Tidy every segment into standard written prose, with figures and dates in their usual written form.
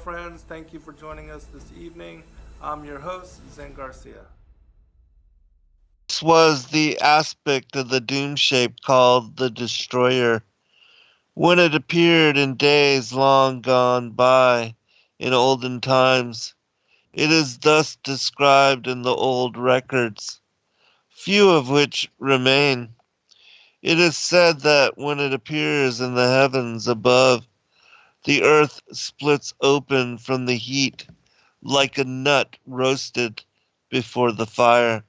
friends. Thank you for joining us this evening. I'm your host, Zen Garcia. This was the aspect of the doom shape called the Destroyer. When it appeared in days long gone by in olden times, it is thus described in the old records, few of which remain. It is said that when it appears in the heavens above, the earth splits open from the heat like a nut roasted before the fire.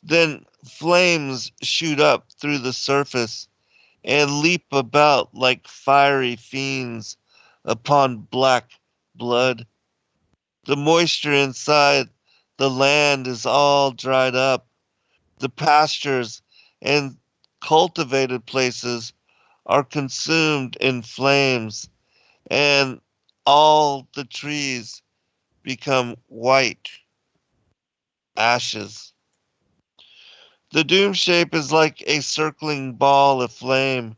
Then flames shoot up through the surface and leap about like fiery fiends upon black blood. The moisture inside the land is all dried up. The pastures and cultivated places are consumed in flames, and all the trees become white ashes. The doom shape is like a circling ball of flame,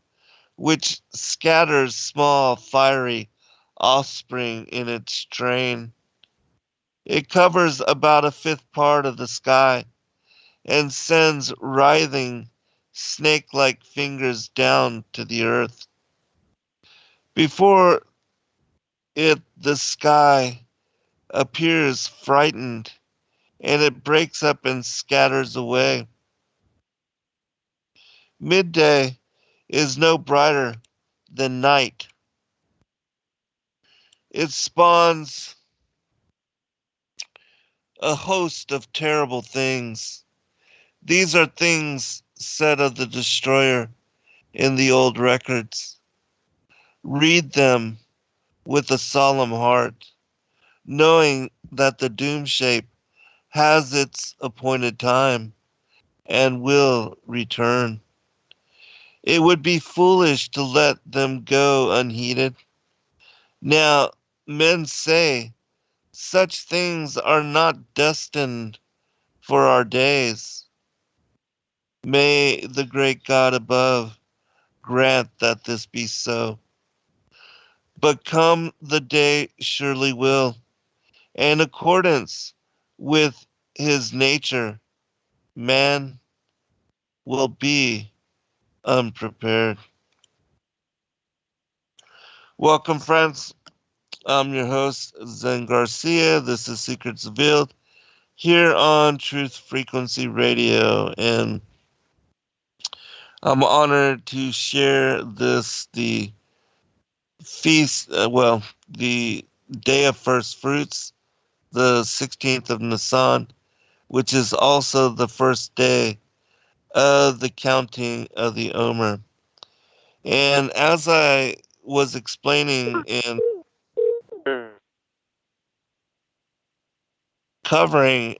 which scatters small fiery offspring in its train. It covers about a fifth part of the sky and sends writhing snake like fingers down to the earth. Before it, the sky appears frightened and it breaks up and scatters away. Midday is no brighter than night. It spawns a host of terrible things. These are things said of the destroyer in the old records. Read them with a solemn heart, knowing that the doom shape has its appointed time and will return. It would be foolish to let them go unheeded. Now, men say such things are not destined for our days. May the great God above grant that this be so. But come the day surely will, in accordance with his nature, man will be unprepared. Welcome, friends. I'm your host, Zen Garcia. This is Secrets Revealed here on Truth Frequency Radio. And I'm honored to share feast, the Day of First Fruits, the 16th of Nisan, which is also the first day of the counting of the Omer. And as I was explaining and covering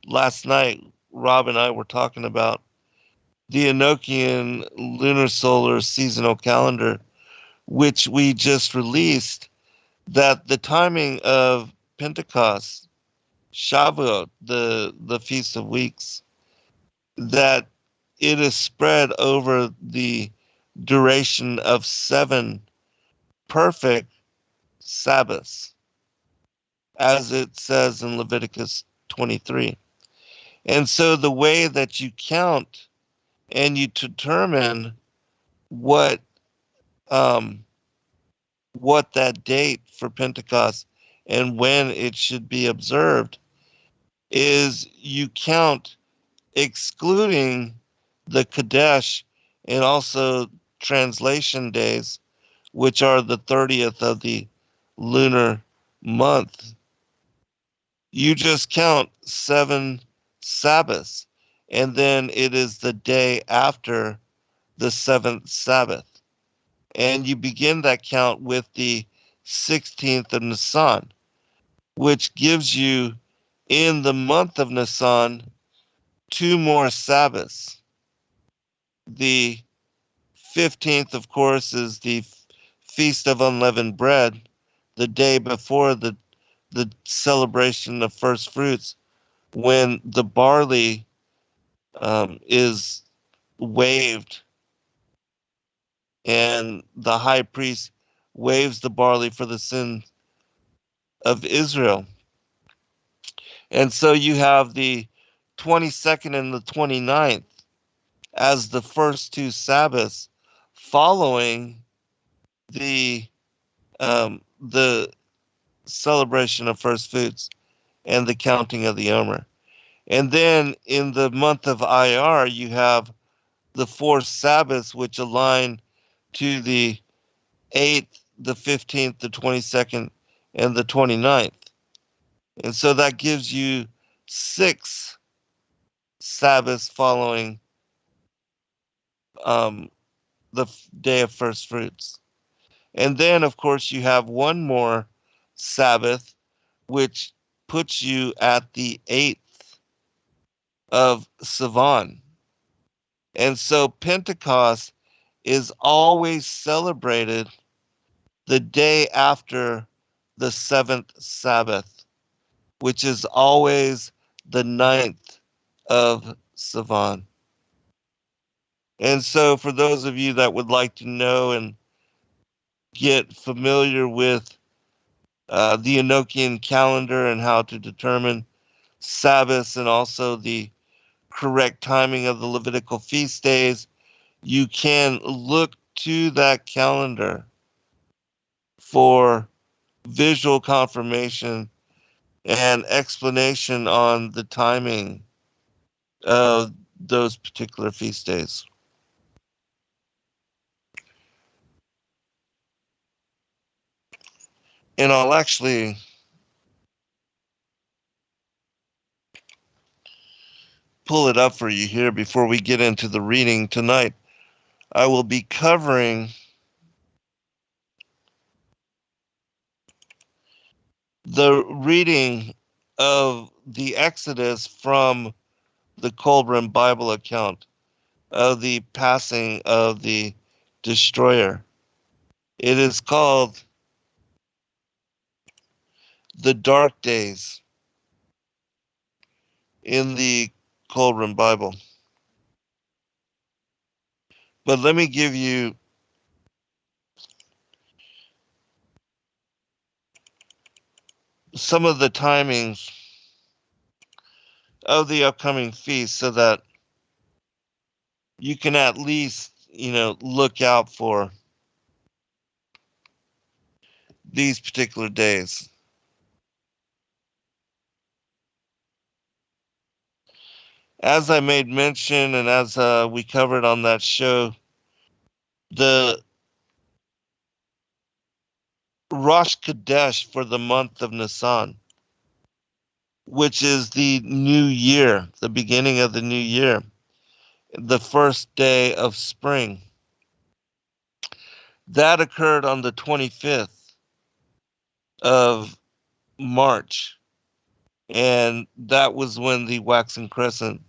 last night, Rob and I were talking about the Enochian Lunisolar seasonal calendar, which we just released, that the timing of Pentecost, Shavuot, the Feast of Weeks, that it is spread over the duration of 7 perfect Sabbaths, as it says in Leviticus 23. And so the way that you count and you determine what um, what that date for Pentecost and when it should be observed is you count excluding the Kadesh and also translation days, which are the 30th of the lunar month. You just count 7 Sabbaths, and then it is the day after the 7th Sabbath. And you begin that count with the 16th of Nisan, which gives you in the month of Nisan 2 more Sabbaths. The 15th, of course, is the Feast of Unleavened Bread, the day before the celebration of first fruits, when the barley is waved and the high priest waves the barley for the sin of Israel. And so you have the 22nd and the 29th as the first two Sabbaths following the celebration of first fruits and the counting of the Omer. And then in the month of IR, you have the four Sabbaths, which align to the 8th, the 15th, the 22nd, and the 29th. And so that gives you 6 Sabbaths following um, the day of first fruits. And then, of course, you have one more Sabbath, which puts you at the 8th of Sivan. And so Pentecost is always celebrated the day after the 7th Sabbath, which is always the 9th of Sivan. And so, for those of you that would like to know and get familiar with the Enochian calendar and how to determine Sabbaths and also the correct timing of the Levitical feast days, you can look to that calendar for visual confirmation and explanation on the timing of those particular feast days. And I'll actually pull it up for you here before we get into the reading tonight. I will be covering the reading of the Exodus from the Kolbrin Bible account of the passing of the destroyer. It is called The Dark Days in the Kolbrin Bible. But let me give you some of the timings of the upcoming feast so that you can at least, look out for these particular days. As I made mention and as we covered on that show, the Rosh Chodesh for the month of Nisan, which is the new year, the beginning of the new year, the first day of spring. That occurred on the 25th of March, and that was when the waxing crescent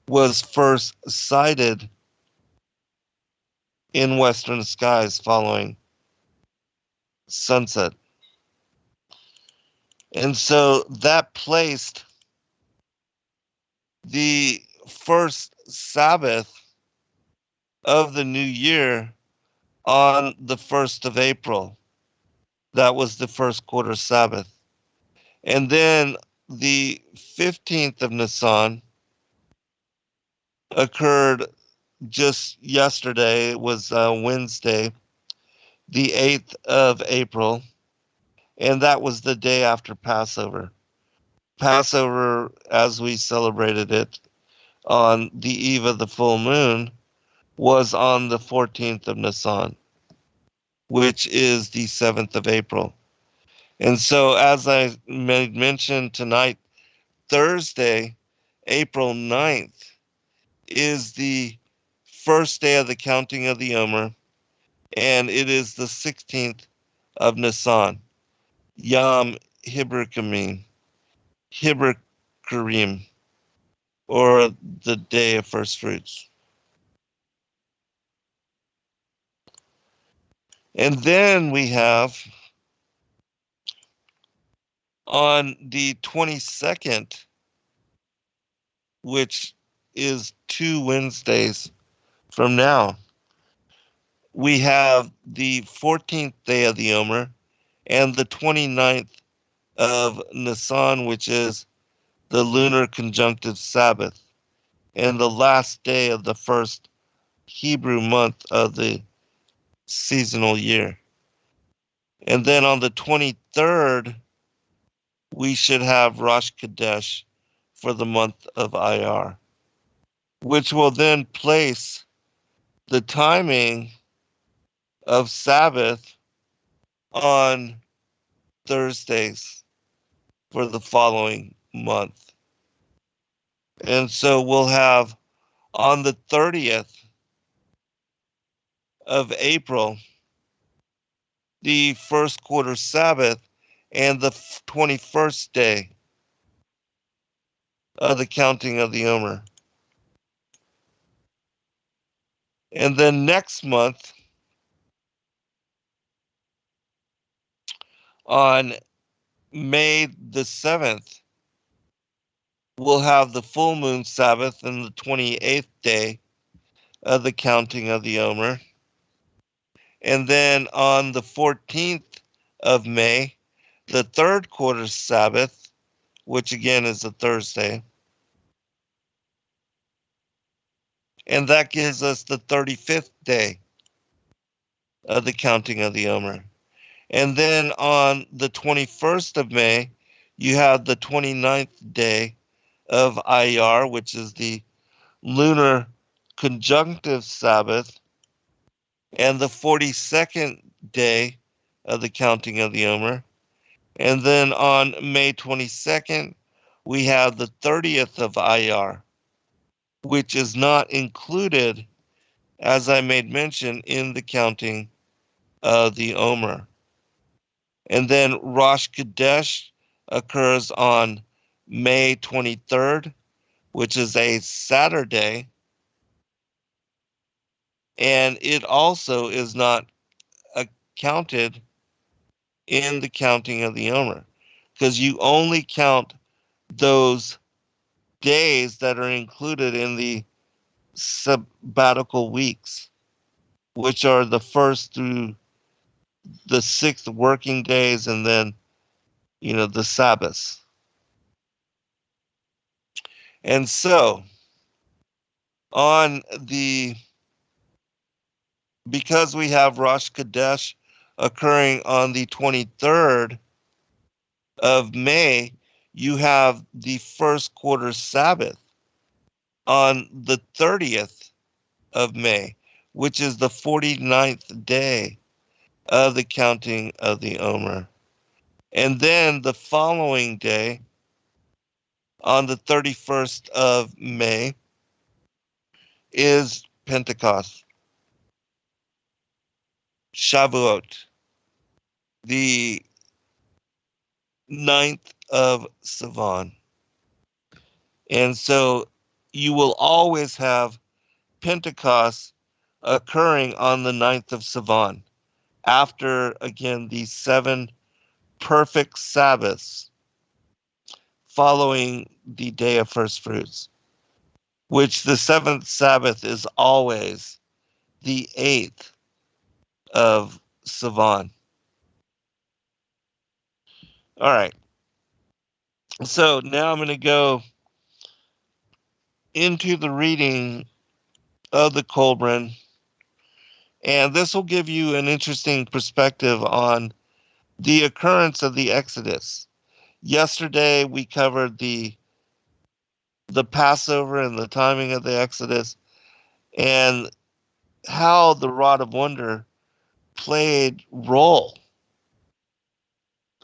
was first sighted in western skies following sunset. And so that placed the first Sabbath of the new year on the 1st of April. That was the first quarter Sabbath. And then the 15th of Nisan occurred just yesterday. It was Wednesday, the 8th of April, and that was the day after Passover. Passover, as we celebrated it on the eve of the full moon, was on the 14th of Nisan, which is the 7th of April. And so, as I mentioned tonight, Thursday, April 9th, is the first day of the counting of the Omer, and it is the 16th of Nisan, Yom Hibberkamim, Hibberkarim, or the day of first fruits. And then we have on the 22nd, which is 2 Wednesdays from now, we have the 14th day of the Omer and the 29th of Nisan, which is the lunar conjunctive Sabbath, and the last day of the first Hebrew month of the seasonal year. And then on the 23rd, we should have Rosh Chodesh for the month of Iyar, which will then place the timing of Sabbath on Thursdays for the following month. And so we'll have on the 30th of April, the first quarter Sabbath, and the 21st day of the counting of the Omer. And then next month, on May the 7th, we'll have the full moon Sabbath and the 28th day of the counting of the Omer. And then on the 14th of May, the third quarter Sabbath, which again is a Thursday. And that gives us the 35th day of the counting of the Omer. And then on the 21st of May, you have the 29th day of Iyar, which is the lunar conjunctive Sabbath, and the 42nd day of the counting of the Omer. And then on May 22nd, we have the 30th of Iyar, which is not included, as I made mention, in the counting of the Omer. And then Rosh Chodesh occurs on May 23rd, which is a Saturday. And it also is not counted in the counting of the Omer, because you only count those days that are included in the sabbatical weeks, which are the first through the sixth working days, and then, the Sabbaths. And so, because we have Rosh Chodesh occurring on the 23rd of May, you have the first quarter Sabbath on the 30th of May, which is the 49th day of the counting of the Omer. And then the following day, on the 31st of May, is Pentecost, Shavuot, the 9th of Sivan. And so you will always have Pentecost occurring on the 9th of Sivan, after, again, these 7 perfect Sabbaths following the day of first fruits, which the 7th Sabbath is always the 8th of Sivan. All right. So now I'm going to go into the reading of the Kolbrin, and this will give you an interesting perspective on the occurrence of the Exodus. Yesterday we covered the Passover and the timing of the Exodus, and how the rod of wonder played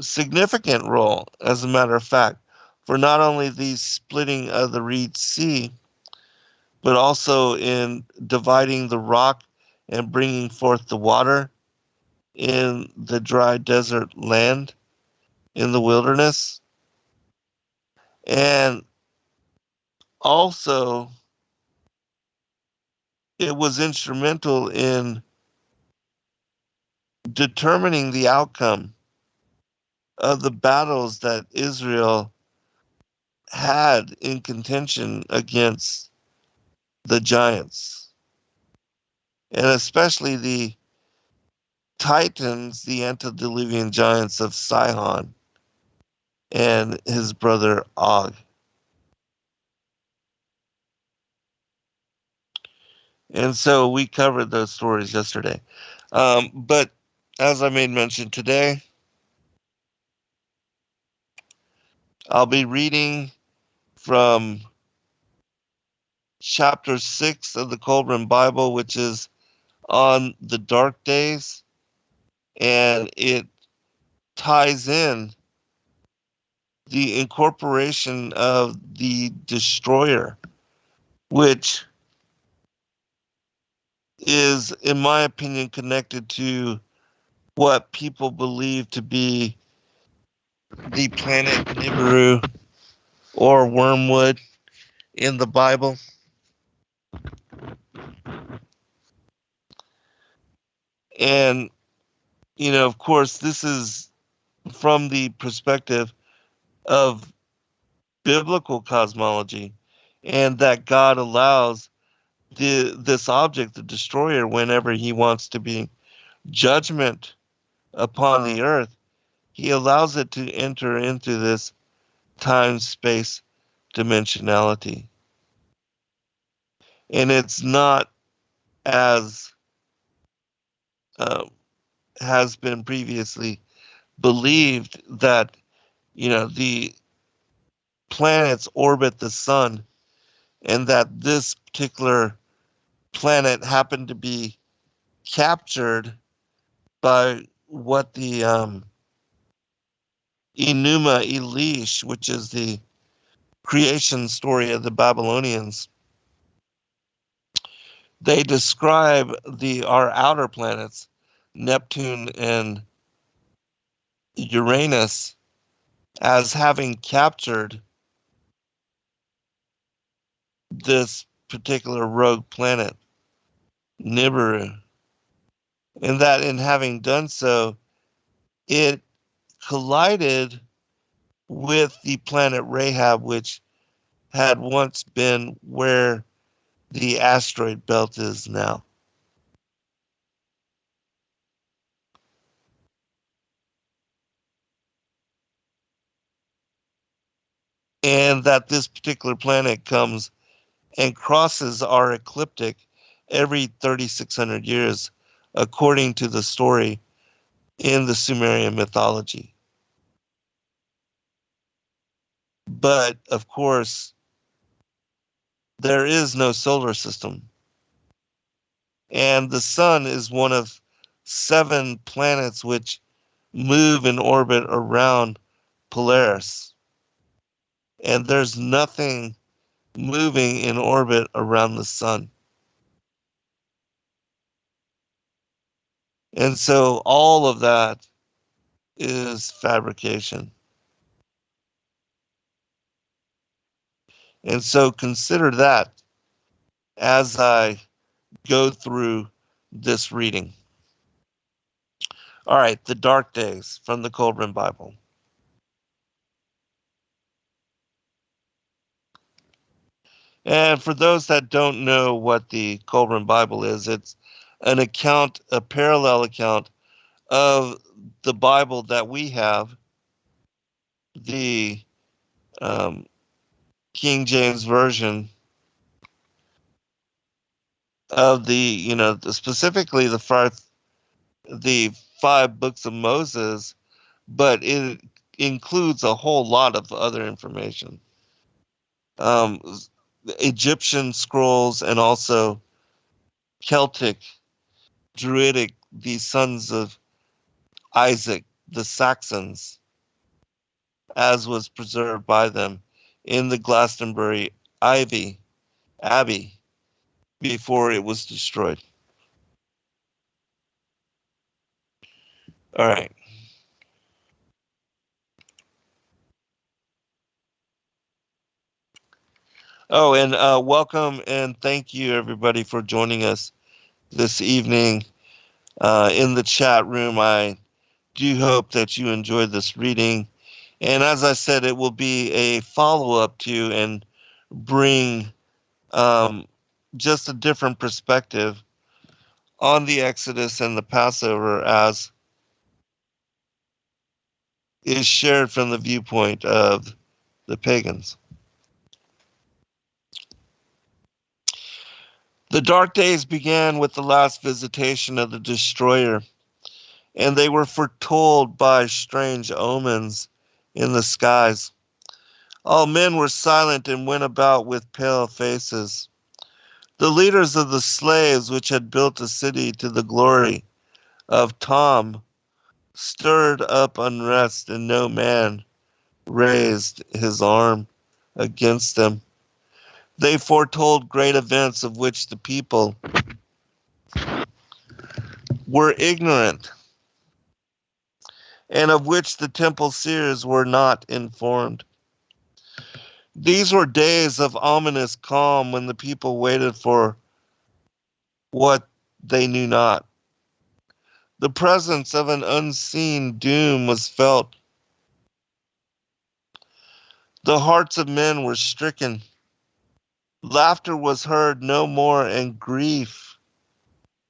significant role, as a matter of fact, for not only the splitting of the Reed Sea, but also in dividing the rock and bringing forth the water in the dry desert land in the wilderness. And also, it was instrumental in determining the outcome of the battles that Israel had in contention against the giants, and especially the Titans, the antediluvian giants of Sihon. and his brother Og. And so we covered those stories yesterday. But as I made mention today, I'll be reading from chapter 6 of the Kolbrin Bible, which is on the dark days, and it ties in the incorporation of the destroyer, which is, in my opinion, connected to what people believe to be the planet Nibiru or Wormwood in the Bible. And, of course, this is from the perspective of biblical cosmology, and that God allows this object, the destroyer, whenever he wants to be judgment upon the earth, he allows it to enter into this time space dimensionality. And it's not as uh, has been previously believed that, the planets orbit the sun and that this particular planet happened to be captured by what the Enuma Elish, which is the creation story of the Babylonians. They describe our outer planets, Neptune and Uranus, as having captured this particular rogue planet, Nibiru. And that in having done so, it collided with the planet Rahab, which had once been where the asteroid belt is now. And that this particular planet comes and crosses our ecliptic every 3,600 years, according to the story in the Sumerian mythology. But of course, there is no solar system. And the sun is one of 7 planets which move in orbit around Polaris. And there's nothing moving in orbit around the sun. And so all of that is fabrication. And so consider that as I go through this reading. All right, the dark days from the Kolbrin Bible. And for those that don't know what the Kolbrin Bible is, it's an account, a parallel account of the Bible that we have, the um, King James Version of specifically the 5 books of Moses, but it includes a whole lot of other information. Um, Egyptian scrolls and also Celtic, Druidic, the sons of Isaac, the Saxons, as was preserved by them in the Glastonbury Abbey before it was destroyed. All right. Oh, and welcome and thank you everybody for joining us this evening in the chat room. I do hope that you enjoyed this reading. And as I said, it will be a follow up to and bring um, just a different perspective on the Exodus and the Passover, as is shared from the viewpoint of the pagans. The dark days began with the last visitation of the destroyer, and they were foretold by strange omens in the skies. All men were silent and went about with pale faces. The leaders of the slaves which had built a city to the glory of Tom stirred up unrest, and no man raised his arm against them. They foretold great events of which the people were ignorant, and of which the temple seers were not informed. These were days of ominous calm when the people waited for what they knew not. The presence of an unseen doom was felt. The hearts of men were stricken. Laughter was heard no more, and grief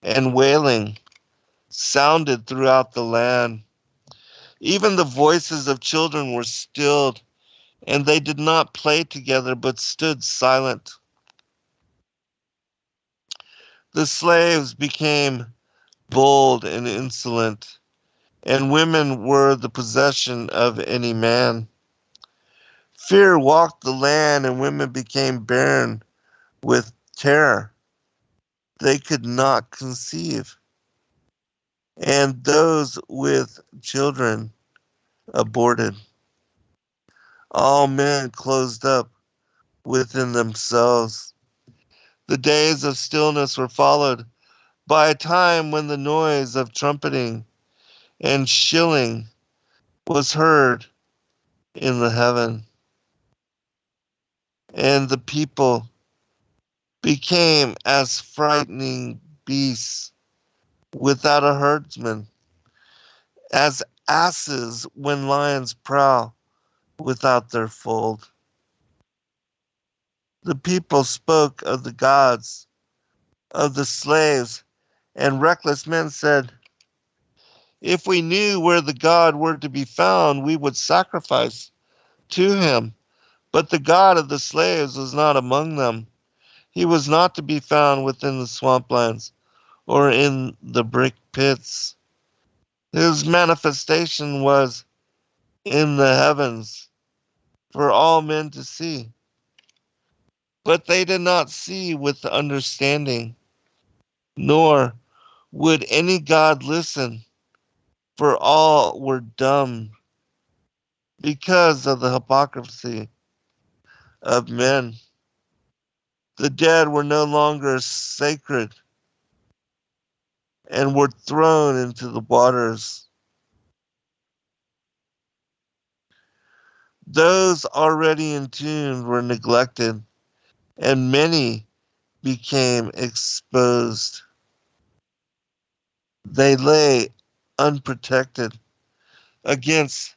and wailing sounded throughout the land. Even the voices of children were stilled, and they did not play together, but stood silent. The slaves became bold and insolent, and women were the possession of any man. Fear walked the land, and women became barren with terror. They could not conceive, and those with children aborted. All men closed up within themselves. The days of stillness were followed by a time when the noise of trumpeting and shilling was heard in the heaven, and the people became as frightening beasts without a herdsman, as asses when lions prowl without their fold. The people spoke of the gods, of the slaves, and reckless men said, if we knew where the God were to be found, we would sacrifice to him. But the God of the slaves was not among them. He was not to be found within the swamplands or in the brick pits. His manifestation was in the heavens for all men to see. But they did not see with understanding, nor would any God listen, for all were dumb because of the hypocrisy of men. The dead were no longer sacred and were thrown into the waters. Those already entombed were neglected, and many became exposed. They lay unprotected against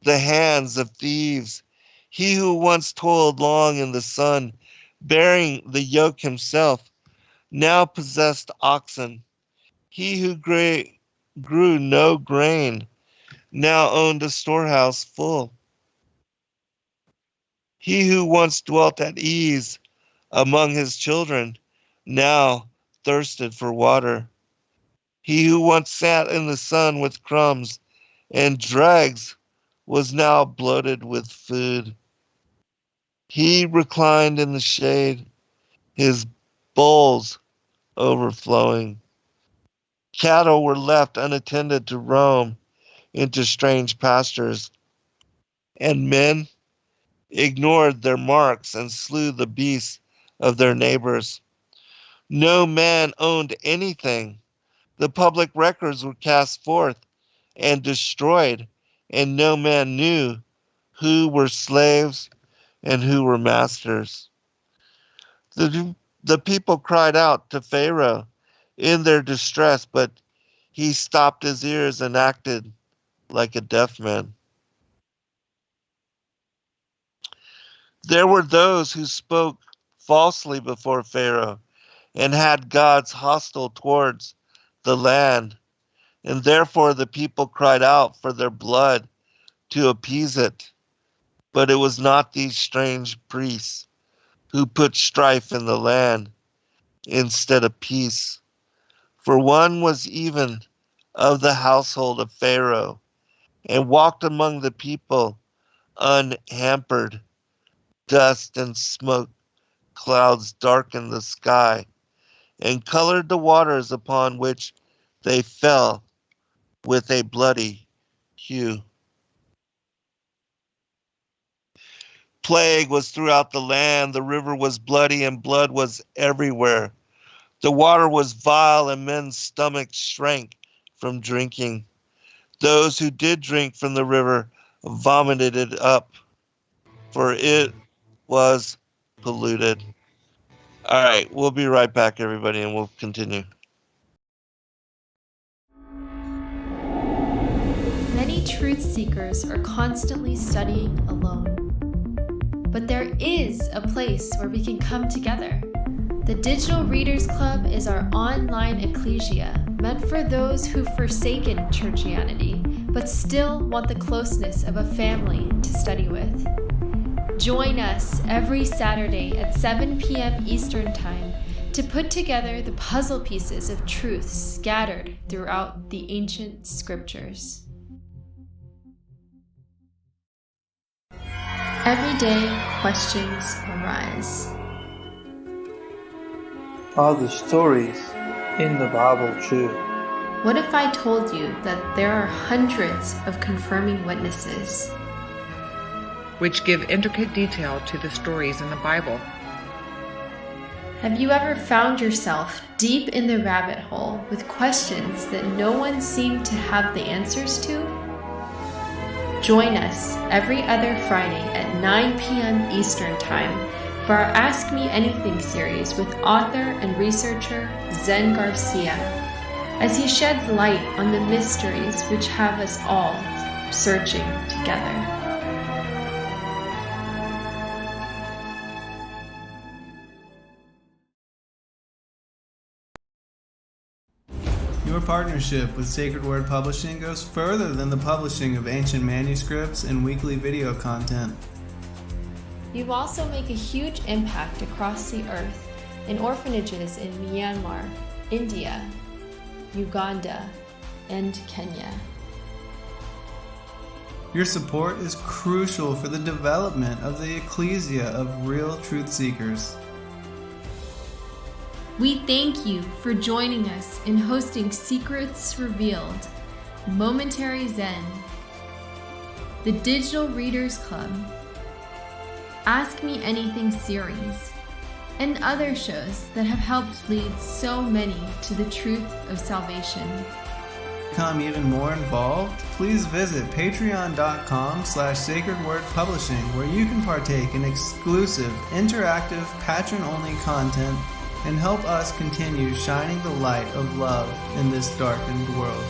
the hands of thieves. He who once toiled long in the sun, bearing the yoke himself, now possessed oxen. He who grew no grain, now owned a storehouse full. He who once dwelt at ease among his children, now thirsted for water. He who once sat in the sun with crumbs and dregs was now bloated with food. He reclined in the shade, his bowls overflowing. Cattle were left unattended to roam into strange pastures, and men ignored their marks and slew the beasts of their neighbors. No man owned anything. The public records were cast forth and destroyed, and no man knew who were slaves and who were masters. The people cried out to Pharaoh in their distress, but he stopped his ears and acted like a deaf man. There were those who spoke falsely before Pharaoh and had gods hostile towards the land, and therefore the people cried out for their blood to appease it. But it was not these strange priests who put strife in the land instead of peace. For one was even of the household of Pharaoh, and walked among the people unhampered. Dust and smoke clouds darkened the sky, and colored the waters upon which they fell with a bloody hue. Plague was throughout the land, the river was bloody, and blood was everywhere. The water was vile, and men's stomachs shrank from drinking. Those who did drink from the river vomited it up, for it was polluted. All right, we'll be right back, everybody, and we'll continue. Many truth seekers are constantly studying alone. But there is a place where we can come together. The Digital Readers Club is our online ecclesia meant for those who've forsaken churchianity but still want the closeness of a family to study with. Join us every Saturday at 7 p.m. Eastern Time to put together the puzzle pieces of truth scattered throughout the ancient scriptures. Every day, questions arise. Are the stories in the Bible true? What if I told you that there are hundreds of confirming witnesses? Which give intricate detail to the stories in the Bible. Have you ever found yourself deep in the rabbit hole with questions that no one seemed to have the answers to? Join us every other Friday at 9 p.m. Eastern Time for our Ask Me Anything series with author and researcher Zen Garcia, as he sheds light on the mysteries which have us all searching together. Your partnership with Sacred Word Publishing goes further than the publishing of ancient manuscripts and weekly video content. You also make a huge impact across the earth in orphanages in Myanmar, India, Uganda, and Kenya. Your support is crucial for the development of the ecclesia of real truth seekers. We thank you for joining us in hosting Secrets Revealed, Momentary Zen, the Digital Readers Club, Ask Me Anything series, and other shows that have helped lead so many to the truth of salvation. To become even more involved, please visit patreon.com/sacredwordpublishing, where you can partake in exclusive, interactive, patron-only content and help us continue shining the light of love in this darkened world.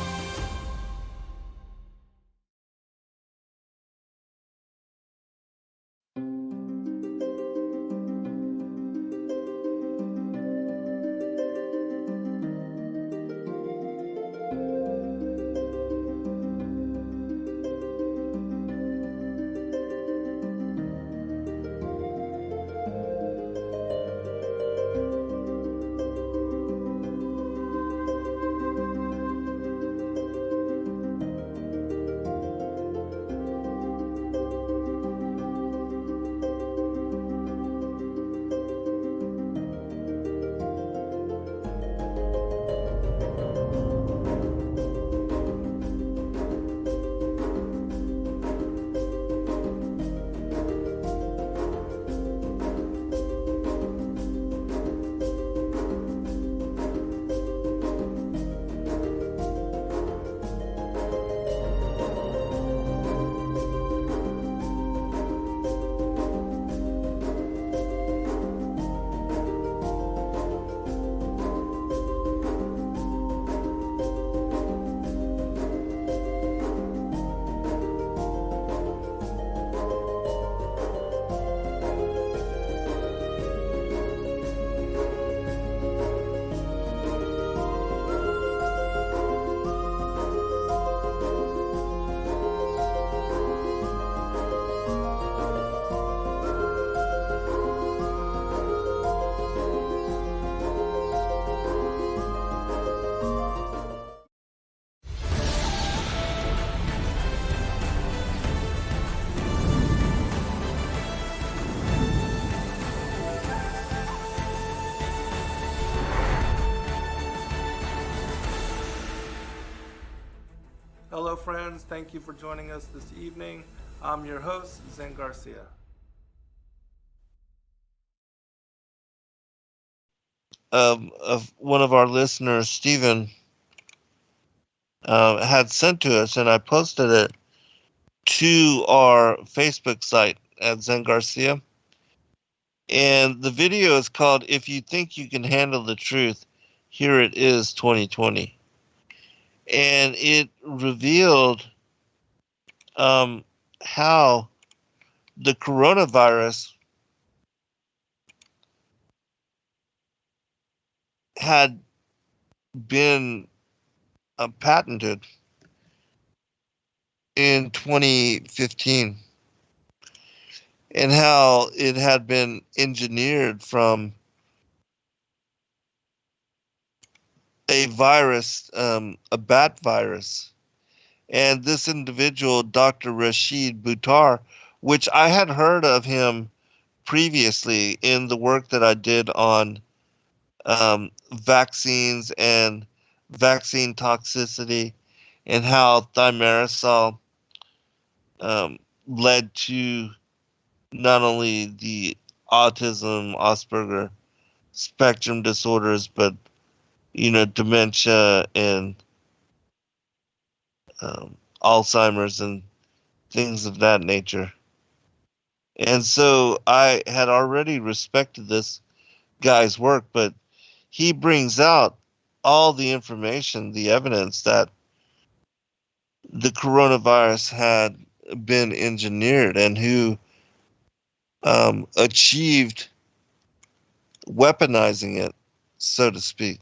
friends. Thank you for joining us this evening. I'm your host, Zen Garcia. Of one of our listeners, Stephen, had sent to us, and I posted it to our Facebook site at Zen Garcia. And the video is called "If You Think You Can Handle the Truth, Here It Is 2020." And it revealed how the coronavirus had been patented in 2015, and how it had been engineered from a virus, a bat virus. And this individual, Dr. Rashid Buttar, which I had heard of him previously in the work that I did on vaccines and vaccine toxicity, and how thimerosal led to not only the autism, Asperger spectrum disorders, but dementia and Alzheimer's and things of that nature. And so I had already respected this guy's work, but he brings out all the information, the evidence that the coronavirus had been engineered, and who achieved weaponizing it, so to speak.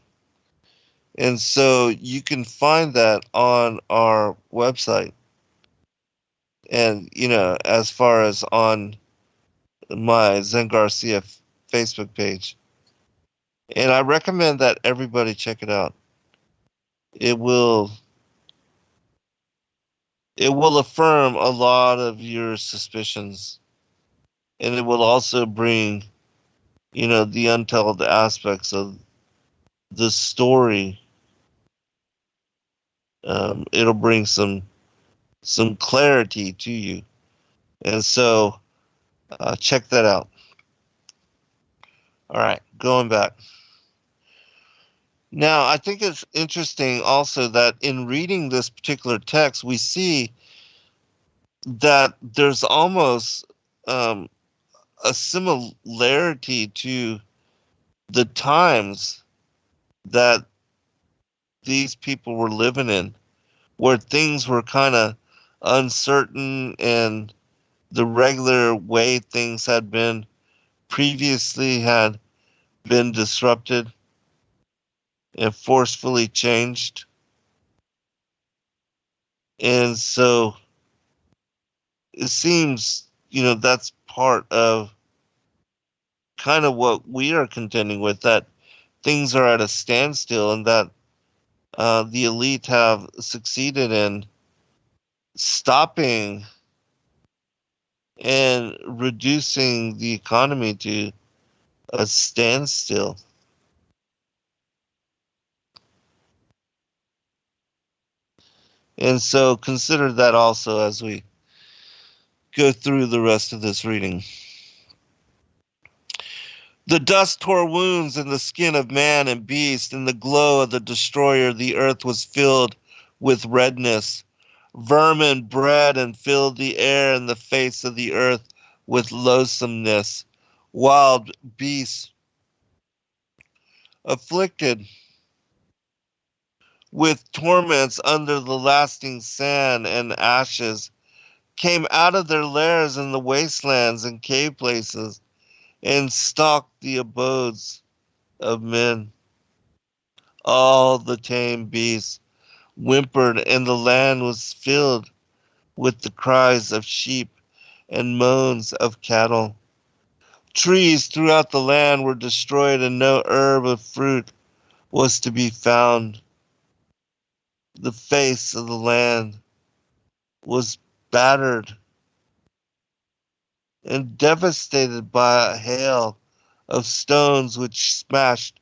And so you can find that on our website. And, as far as on my Zen Garcia Facebook page. And I recommend that everybody check it out. It will affirm a lot of your suspicions. And it will also bring, the untold aspects of the story. It'll bring some clarity to you. And so check that out. All right, going back. Now, I think it's interesting also that in reading this particular text, we see that there's almost a similarity to the times that these people were living in, where things were kind of uncertain, and the regular way things had been previously had been disrupted and forcefully changed. And so it seems, that's part of kind of what we are contending with, that things are at a standstill, and that the elite have succeeded in stopping and reducing the economy to a standstill. And so consider that also as we go through the rest of this reading. The dust tore wounds in the skin of man and beast. In the glow of the destroyer, the earth was filled with redness. Vermin bred and filled the air, and the face of the earth with loathsomeness. Wild beasts, afflicted with torments under the lasting sand and ashes, came out of their lairs in the wastelands and cave places, and stalked the abodes of men. All the tame beasts whimpered, and the land was filled with the cries of sheep and moans of cattle. Trees throughout the land were destroyed, and no herb of fruit was to be found. The face of the land was battered and devastated by a hail of stones which smashed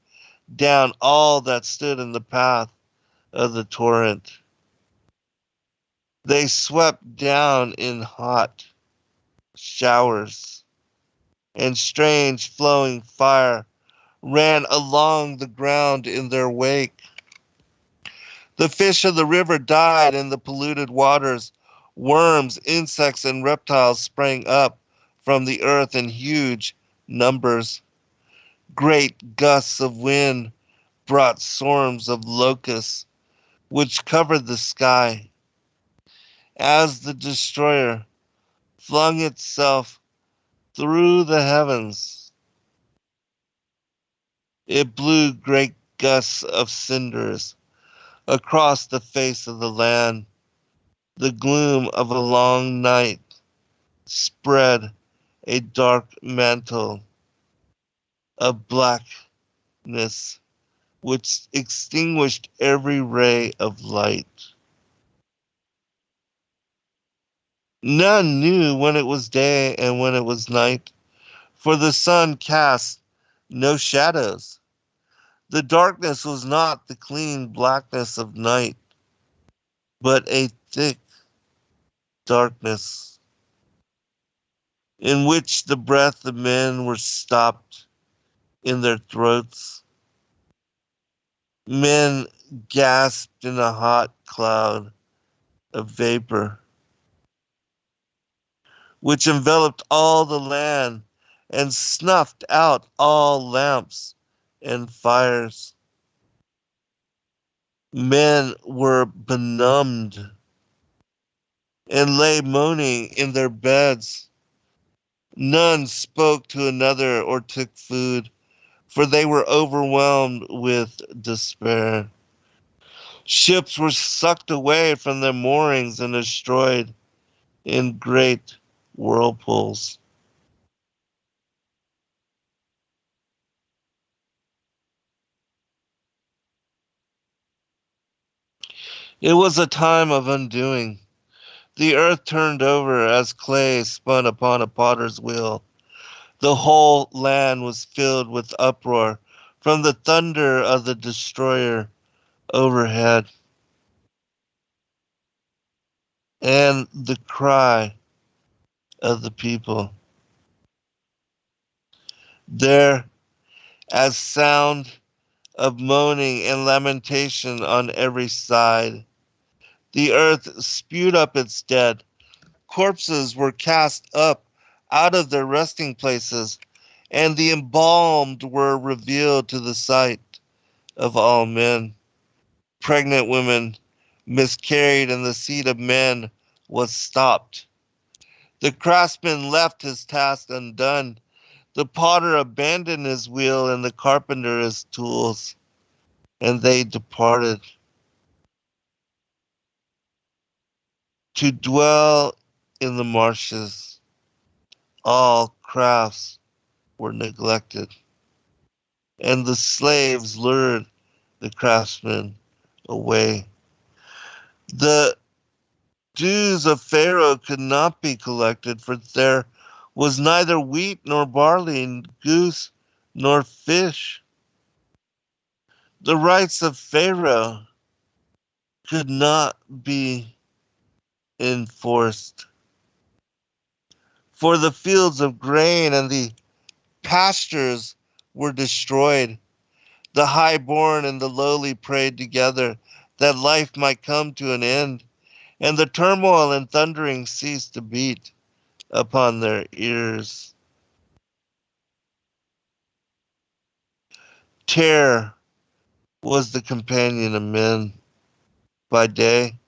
down all that stood in the path of the torrent. They swept down in hot showers, and strange flowing fire ran along the ground in their wake. The fish of the river died in the polluted waters. Worms, insects, and reptiles sprang up from the earth in huge numbers. Great gusts of wind brought swarms of locusts, which covered the sky. As the destroyer flung itself through the heavens, it blew great gusts of cinders across the face of the land. The gloom of a long night spread a dark mantle of blackness which extinguished every ray of light. None knew when it was day and when it was night, for the sun cast no shadows. The darkness was not the clean blackness of night, but a thick darkness in which the breath of men were stopped in their throats. Men gasped in a hot cloud of vapor, which enveloped all the land and snuffed out all lamps and fires. Men were benumbed and lay moaning in their beds. None spoke to another or took food, for they were overwhelmed with despair. Ships were sucked away from their moorings and destroyed in great whirlpools. It was a time of undoing. The earth turned over as clay spun upon a potter's wheel. The whole land was filled with uproar from the thunder of the destroyer overhead and the cry of the people. There, as sound of moaning and lamentation on every side, the earth spewed up its dead. Corpses were cast up out of their resting places, and the embalmed were revealed to the sight of all men. Pregnant women miscarried, and the seed of men was stopped. The craftsman left his task undone. The potter abandoned his wheel, and the carpenter his tools, and they departed to dwell in the marshes. All crafts were neglected, and the slaves lured the craftsmen away. The dues of Pharaoh could not be collected, for there was neither wheat nor barley, goose nor fish. The rights of Pharaoh could not be enforced, for the fields of grain and the pastures were destroyed. The highborn and the lowly prayed together that life might come to an end, and the turmoil and thundering ceased to beat upon their ears. Terror was the companion of men by day,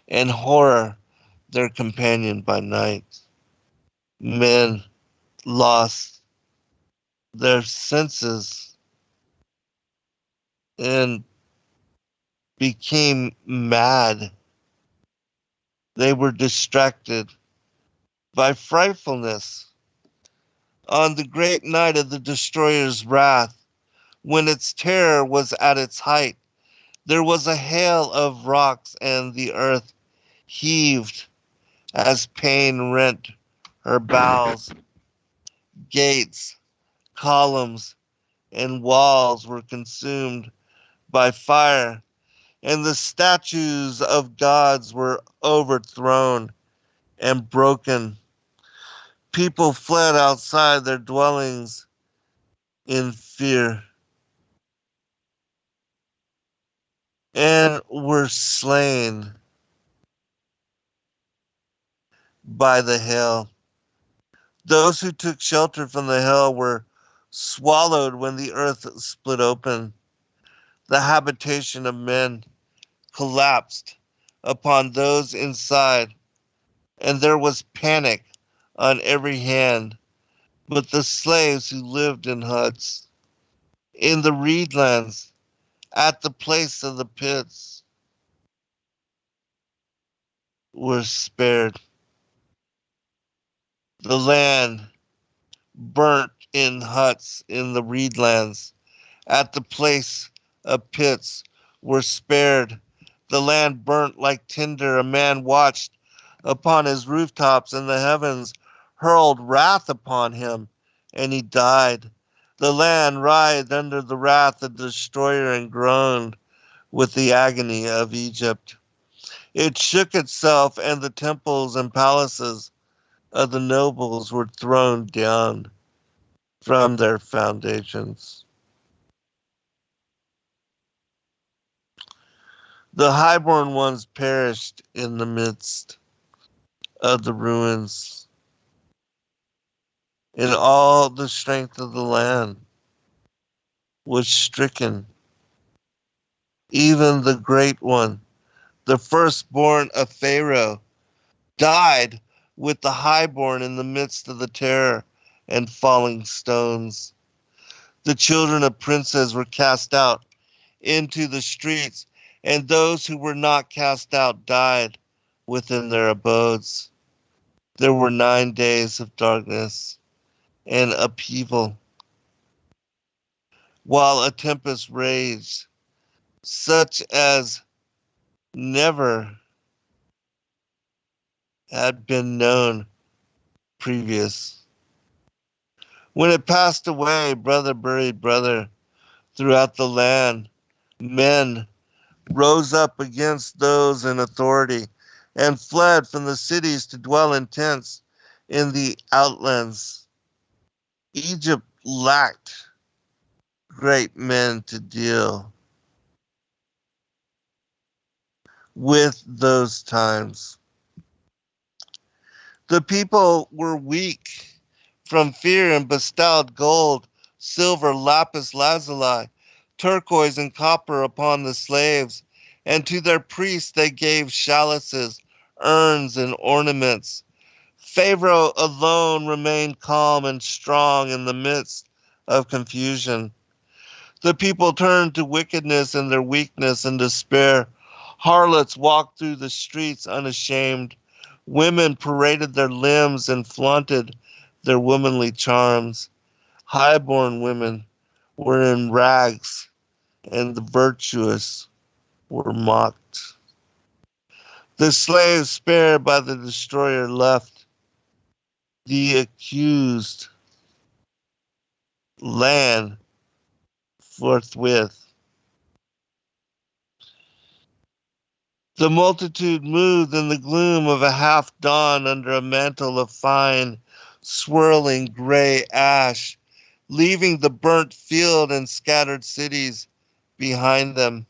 and horror their companion by night. Men lost their senses and became mad. They were distracted by frightfulness. On the great night of the destroyer's wrath, when its terror was at its height, there was a hail of rocks, and the earth heaved as pain rent her bowels. Gates, columns, and walls were consumed by fire, and the statues of gods were overthrown and broken. People fled outside their dwellings in fear and were slain by the hail. Those who took shelter from the hail were swallowed when the earth split open. The habitation of men collapsed upon those inside, and there was panic on every hand. But the slaves who lived in huts, in the reedlands, at the place of the pits, were spared. The land burnt in huts in the reedlands, at the place of pits, were spared. The land burnt like tinder. A man watched upon his rooftops, and the heavens hurled wrath upon him, and he died. The land writhed under the wrath of the destroyer and groaned with the agony of Egypt. It shook itself, and the temples and palaces of the nobles were thrown down from their foundations. The highborn ones perished in the midst of the ruins, and all the strength of the land was stricken. Even the great one, the firstborn of Pharaoh, died with the highborn in the midst of the terror and falling stones. The children of princes were cast out into the streets, and those who were not cast out died within their abodes. There were 9 days of darkness and upheaval, while a tempest raged, such as never had been known previous. When it passed away, brother buried brother throughout the land. Men rose up against those in authority and fled from the cities to dwell in tents in the outlands. Egypt lacked great men to deal with those times. The people were weak from fear and bestowed gold, silver, lapis lazuli, turquoise, and copper upon the slaves, and to their priests they gave chalices, urns, and ornaments. Pharaoh alone remained calm and strong in the midst of confusion. The people turned to wickedness in their weakness and despair. Harlots walked through the streets unashamed. Women paraded their limbs and flaunted their womanly charms. Highborn women were in rags, and the virtuous were mocked. The slaves spared by the destroyer left the accused land forthwith. The multitude moved in the gloom of a half dawn under a mantle of fine, swirling gray ash, leaving the burnt field and scattered cities behind them.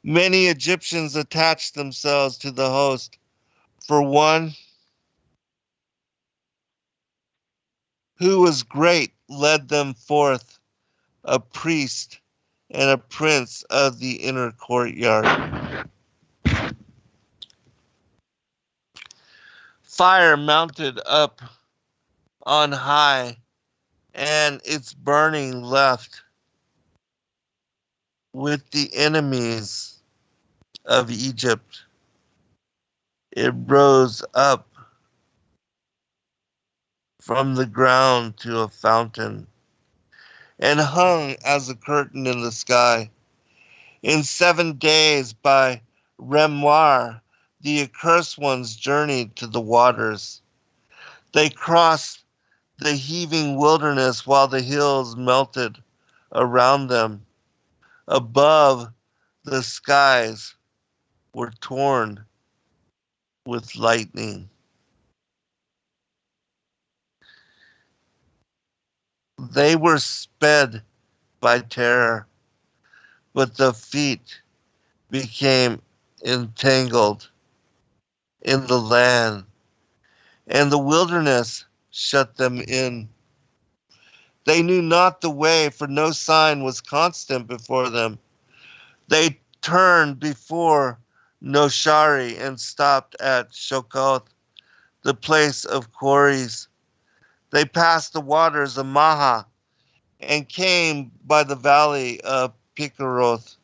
Many Egyptians attached themselves to the host. For one who was great led them forth, a priest and a prince of the inner courtyard. Fire mounted up on high, and its burning left with the enemies of Egypt. It rose up from the ground to a fountain and hung as a curtain in the sky. In 7 days by Remoir, the accursed ones journeyed to the waters. They crossed the heaving wilderness while the hills melted around them. Above, The skies were torn with lightning. They were sped by terror, but the feet became entangled in the land, and the wilderness shut them in. They knew not the way, for no sign was constant before them. They turned before Noshari and stopped at Shokoth, the place of quarries. They passed the waters of Maha and came by the valley of Pikaroth,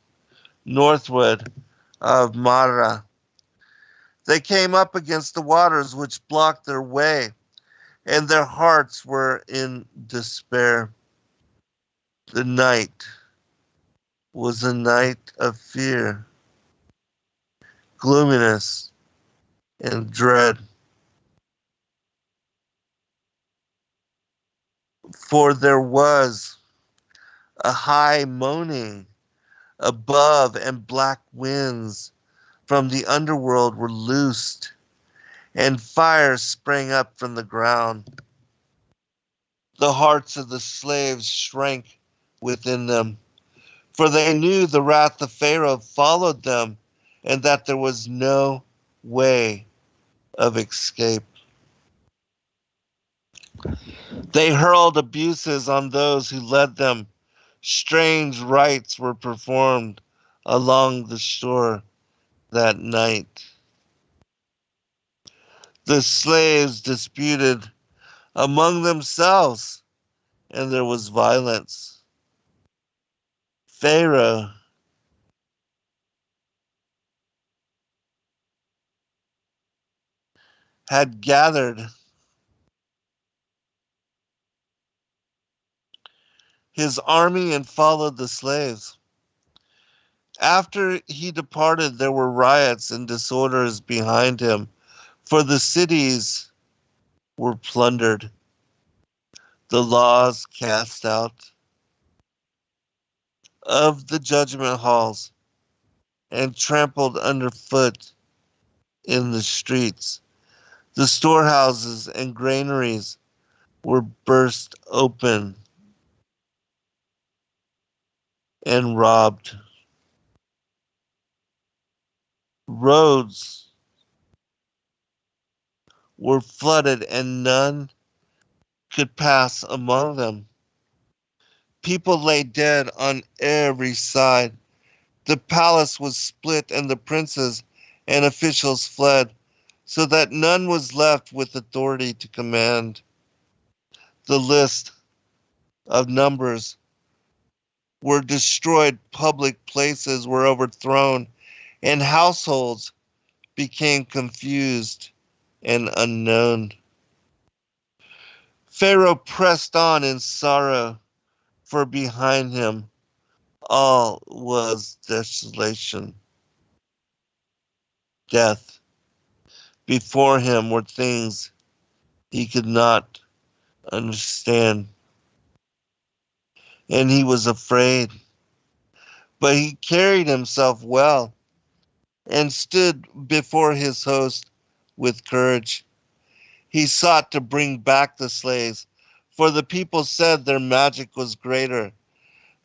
northward of Mara. They came up against the waters which blocked their way, and their hearts were in despair. The night was a night of fear, gloominess, and dread. For there was a high moaning above, and black winds from the underworld were loosed, and fire sprang up from the ground. The hearts of the slaves shrank within them, for they knew the wrath of Pharaoh followed them, and that there was no way of escape. They hurled abuses on those who led them. Strange rites were performed along the shore that night. The slaves disputed among themselves, and there was violence. Pharaoh had gathered his army and followed the slaves. After he departed, there were riots and disorders behind him, for the cities were plundered, the laws cast out of the judgment halls, and trampled underfoot in the streets. The storehouses and granaries were burst open and robbed. Roads were flooded, and none could pass among them. People lay dead on every side. The palace was split, and the princes and officials fled, so that none was left with authority to command. The list of numbers were destroyed, public places were overthrown, and households became confused and unknown. Pharaoh pressed on in sorrow, for behind him all was desolation, death. Before him were things he could not understand, and he was afraid. But he carried himself well and stood before his host with courage. He sought to bring back the slaves, for the people said their magic was greater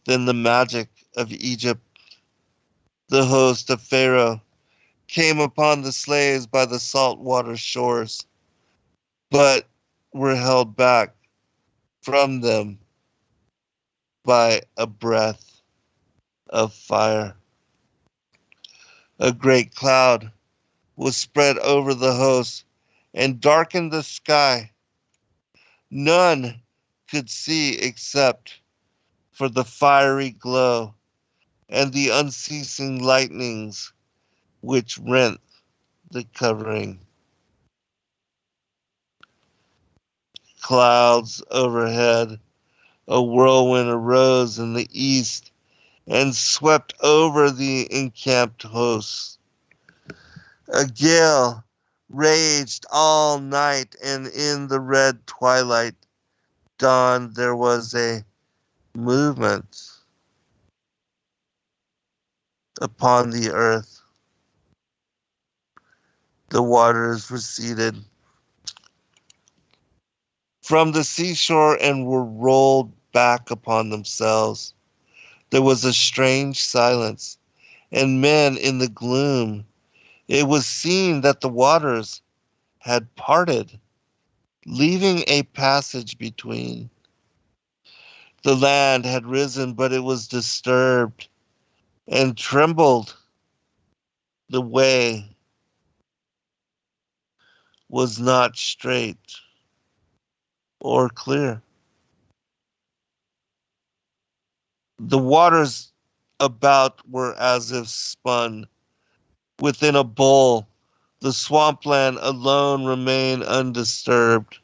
than the magic of Egypt. The host of Pharaoh came upon the slaves by the saltwater shores, but were held back from them by a breath of fire. A great cloud was spread over the host and darkened the sky. None could see except for the fiery glow and the unceasing lightnings which rent the covering. Clouds overhead, a whirlwind arose in the east and swept over the encamped hosts. A gale raged all night, and in the red twilight dawn there was a movement. upon the earth. The waters receded from the seashore and were rolled back upon themselves. There was a strange silence, and men in the gloom. It was seen that the waters had parted, leaving a passage between. The land had risen, but it was disturbed and trembled. The way was not straight or clear. The waters about were as if spun within a bowl. The swampland alone remained undisturbed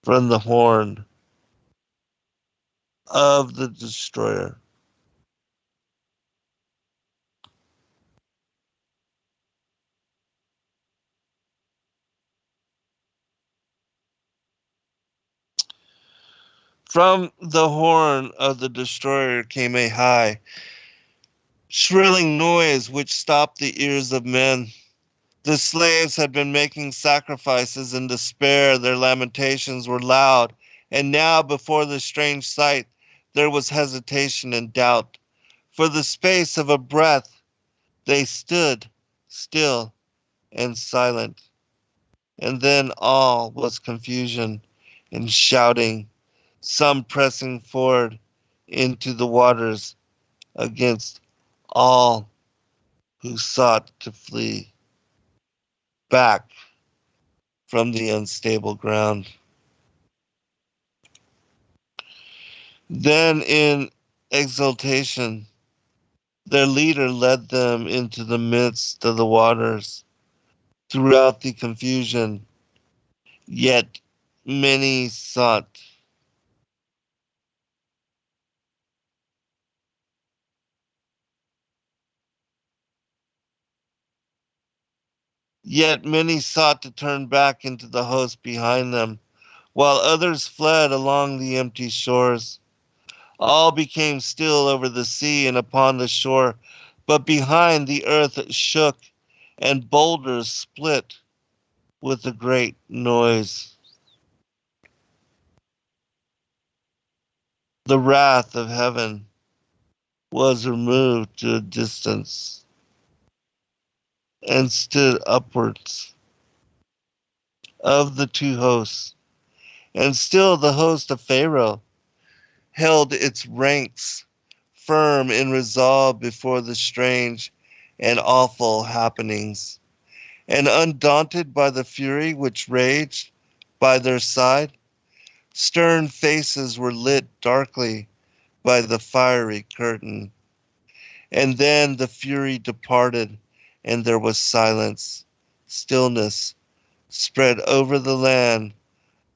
from the horn of the destroyer. From the horn of the destroyer came a high, shrilling noise which stopped the ears of men. The slaves had been making sacrifices in despair. Their lamentations were loud, and now before the strange sight there was hesitation and doubt. For the space of a breath they stood still and silent, and then all was confusion and shouting, some pressing forward into the waters against all who sought to flee back from the unstable ground. Then in exultation, their leader led them into the midst of the waters throughout the confusion. Yet many sought. Yet many sought to turn back into the host behind them, while others fled along the empty shores. All became still over the sea and upon the shore, but behind the earth shook, and boulders split with a great noise. The wrath of heaven was removed to a distance and stood upwards of the two hosts. And still the host of Pharaoh held its ranks firm in resolve before the strange and awful happenings. And undaunted by the fury which raged by their side, stern faces were lit darkly by the fiery curtain. And then the fury departed, and there was silence. Stillness spread over the land,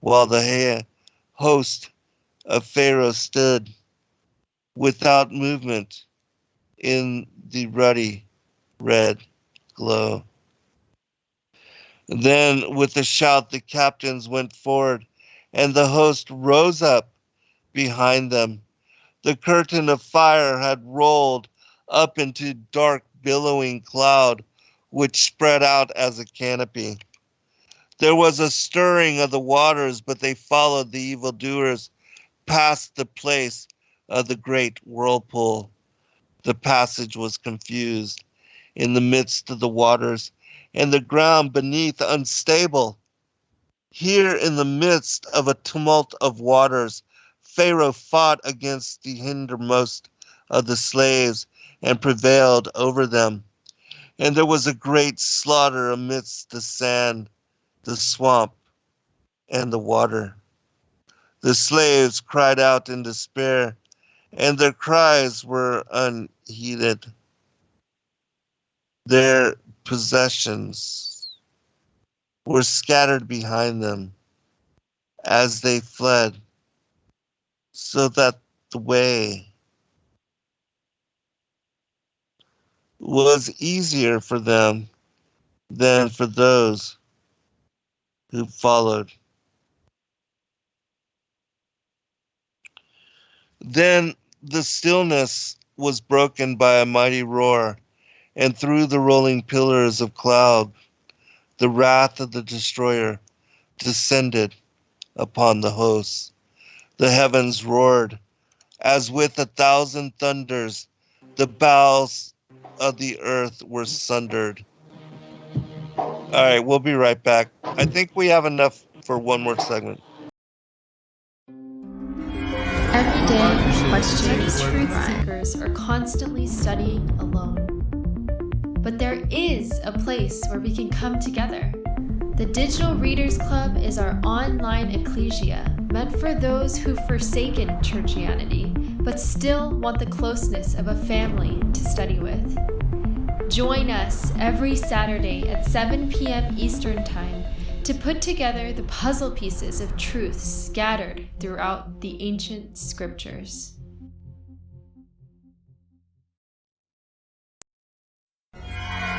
while the host of Pharaoh stood without movement in the ruddy red glow. Then, with a shout, the captains went forward, and the host rose up behind them. The curtain of fire had rolled up into dark, billowing cloud, which spread out as a canopy. There was a stirring of the waters, but they followed the evildoers past the place of the great whirlpool. The passage was confused in the midst of the waters, and the ground beneath unstable. Here, in the midst of a tumult of waters, Pharaoh fought against the hindermost of the slaves and prevailed over them. And there was a great slaughter amidst the sand, the swamp, and the water. The slaves cried out in despair, and their cries were unheeded. Their possessions were scattered behind them as they fled, so that the way was easier for them than for those who followed. Then the stillness was broken by a mighty roar, and through the rolling pillars of cloud, the wrath of the destroyer descended upon the hosts. The heavens roared as with 1,000 thunders. The bowels of the earth were sundered. All right, we'll be right back. I think we have enough for one more segment. Every day, questions, truth seekers are constantly studying alone. But there is a place where we can come together. The Digital Readers Club is our online ecclesia meant for those who've forsaken churchianity but still want the closeness of a family to study with. Join us every Saturday at 7 p.m. Eastern Time to put together the puzzle pieces of truth scattered throughout the ancient scriptures.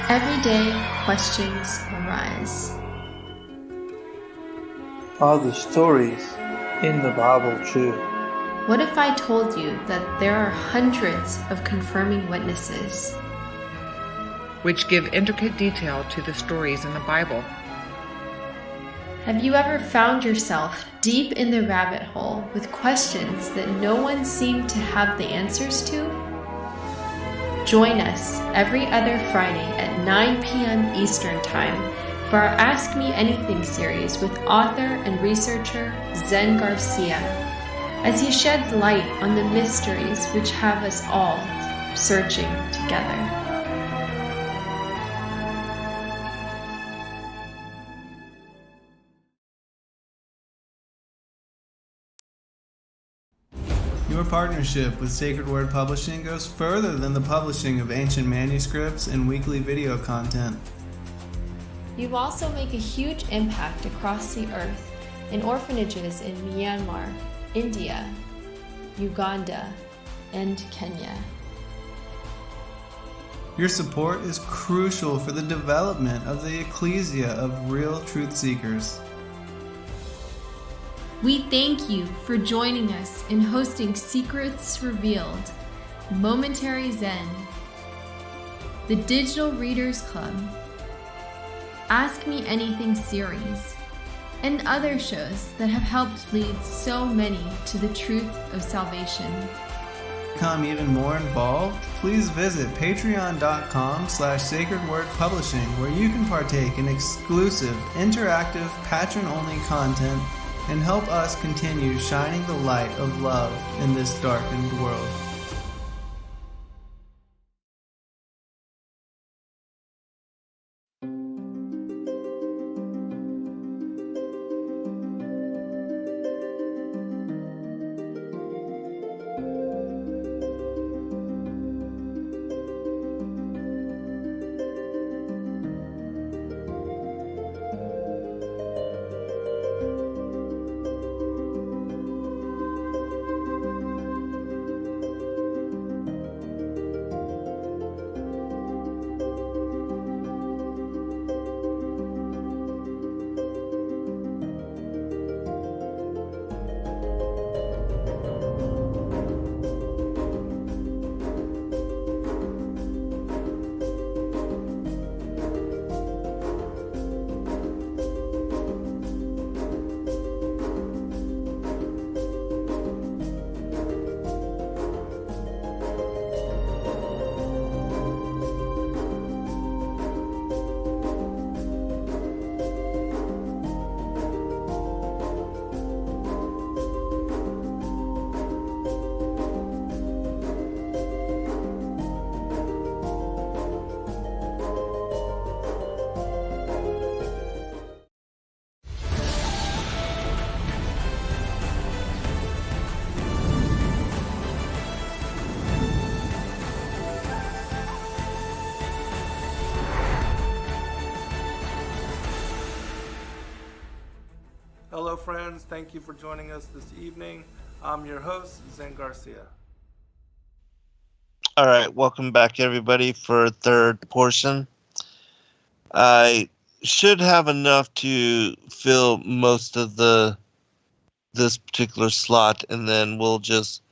Every day, questions arise. Are the stories in the Bible true? What if I told you that there are hundreds of confirming witnesses? which give intricate detail to the stories in the Bible. Have you ever found yourself deep in the rabbit hole with questions that no one seemed to have the answers to? Join us every other Friday at 9 p.m. Eastern Time for our Ask Me Anything series with author and researcher Zen Garcia, as he sheds light on the mysteries which have us all searching together. Your partnership with Sacred Word Publishing goes further than the publishing of ancient manuscripts and weekly video content. You also make a huge impact across the earth in orphanages in Myanmar, India, Uganda, and Kenya. Your support is crucial for the development of the ecclesia of real truth seekers. We thank you for joining us in hosting Secrets Revealed, Momentary Zen, the Digital Readers Club, Ask Me Anything series, and other shows that have helped lead so many to the truth of salvation. To become even more involved, please visit patreon.com/sacredwordpublishing, where you can partake in exclusive, interactive, patron-only content and help us continue shining the light of love in this darkened world. Hello friends, thank you for joining us this evening. I'm your host, Zen Garcia. All right, welcome back everybody for a third portion. I should have enough to fill most of this particular slot, and then we'll just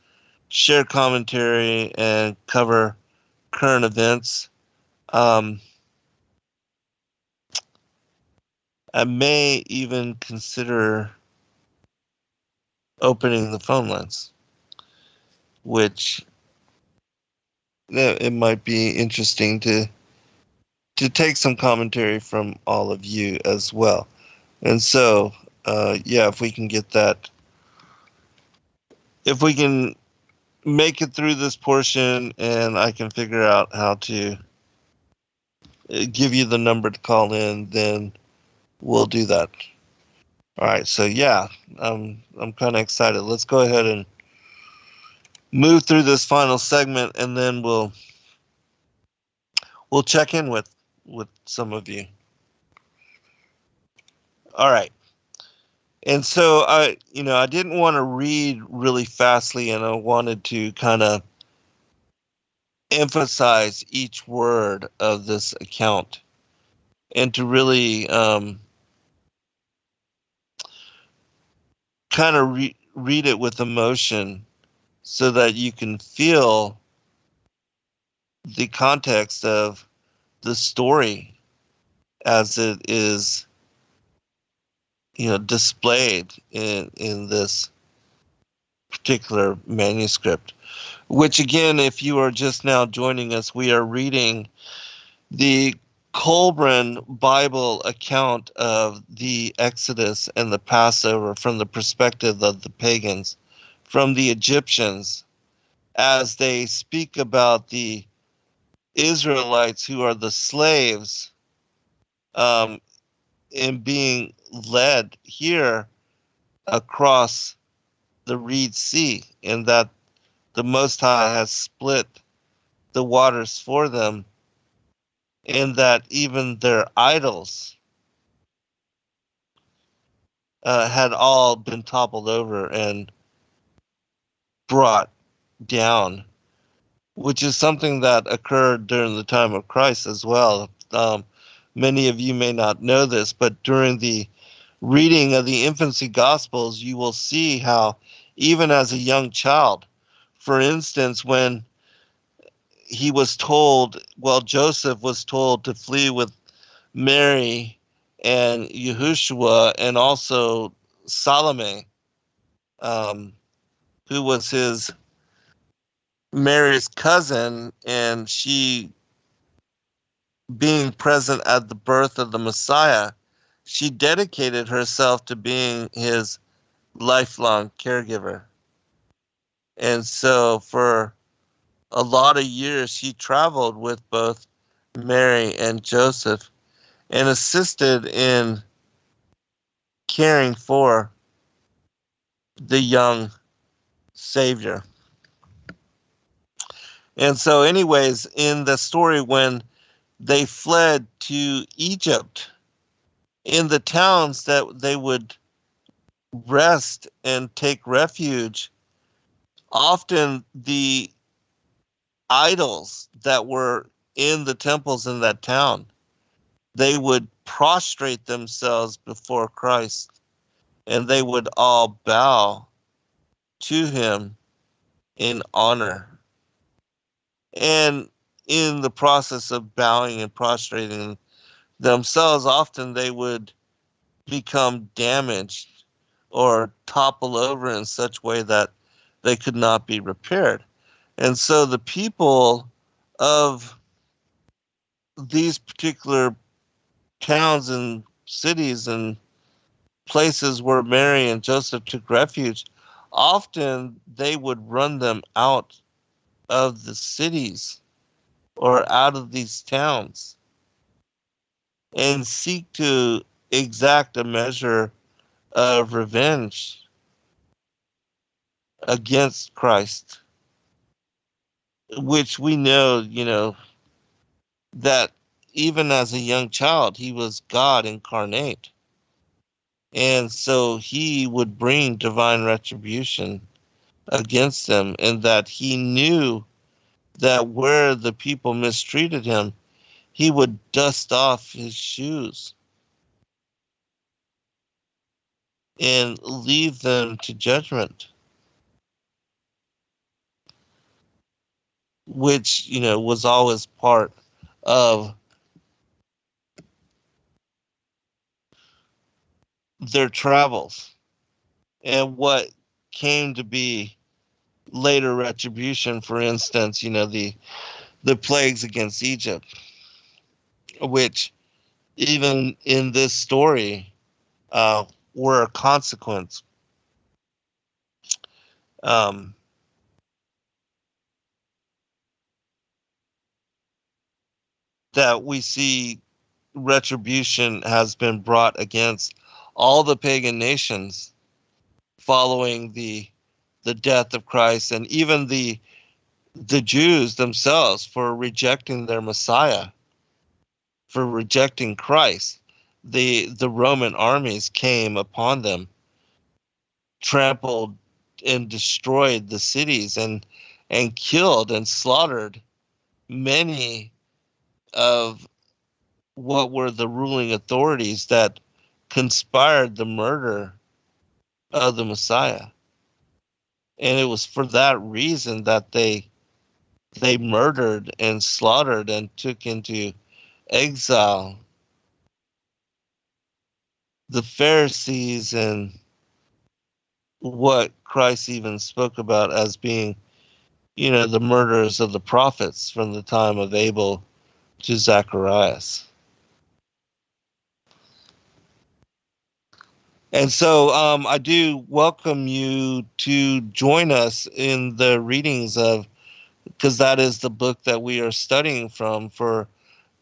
share commentary and cover current events. I may even consider opening the phone lines, which it might be interesting to take some commentary from all of you as well. And so, yeah, if we can get that, if we can make it through this portion and I can figure out how to give you the number to call in, then we'll do that. All right. So yeah, I'm kind of excited. Let's go ahead and move through this final segment, and then we'll check in with some of you. All right. And so I didn't want to read really fastly, and I wanted to kind of emphasize each word of this account and to really kind of read it with emotion so that you can feel the context of the story as it is displayed in this particular manuscript, which again, if you are just now joining us, we are reading the Kolbrin Bible account of the Exodus and the Passover from the perspective of the pagans, from the Egyptians, as they speak about the Israelites who are the slaves in being led here across the Reed Sea, and that the Most High has split the waters for them, and that even their idols had all been toppled over and brought down, which is something that occurred during the time of Christ as well. Many of you may not know this, but during the reading of the infancy gospels, you will see how even as a young child, for instance, when he was told, well, Joseph was told to flee with Mary and Yahushua and also Salome, who was his Mary's cousin, and she being present at the birth of the Messiah, she dedicated herself to being his lifelong caregiver. And so for a lot of years, she traveled with both Mary and Joseph and assisted in caring for the young Savior. And so, anyways, in the story, when they fled to Egypt, in the towns that they would rest and take refuge, often the idols that were in the temples in that town, they would prostrate themselves before Christ, and they would all bow to him in honor. And in the process of bowing and prostrating themselves, often they would become damaged or topple over in such way that they could not be repaired. And so the people of these particular towns and cities and places where Mary and Joseph took refuge, often they would run them out of the cities or out of these towns and seek to exact a measure of revenge against Christ, which we know, that even as a young child, he was God incarnate. And so he would bring divine retribution against them, and that he knew that where the people mistreated him, he would dust off his shoes and leave them to judgment. which, was always part of their travels, and what came to be later retribution. For instance, the plagues against Egypt, which even in this story were a consequence. Um, that we see retribution has been brought against all the pagan nations following the death of Christ, and even the Jews themselves for rejecting their Messiah, for rejecting Christ. The Roman armies came upon them, trampled and destroyed the cities, and killed and slaughtered many of what were the ruling authorities that conspired the murder of the Messiah. And it was for that reason that they murdered and slaughtered and took into exile the Pharisees, and what Christ even spoke about as being, the murderers of the prophets from the time of Abel to Zacharias. And so I do welcome you to join us in the readings of, because that is the book that we are studying from for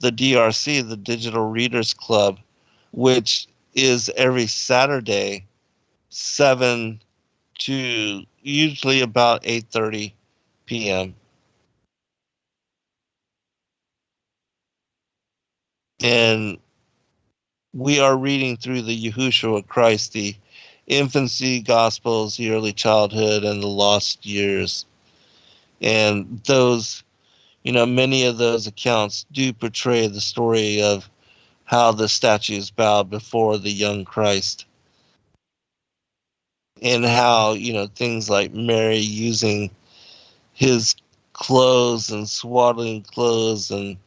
the DRC, the Digital Readers Club, which is every Saturday, 7 to usually about 8:30 p.m. And we are reading through the Yahushua Christ, the infancy, gospels, the early childhood, and the lost years. And those, many of those accounts do portray the story of how the statues bowed before the young Christ. And how, things like Mary using his clothes and swaddling clothes, and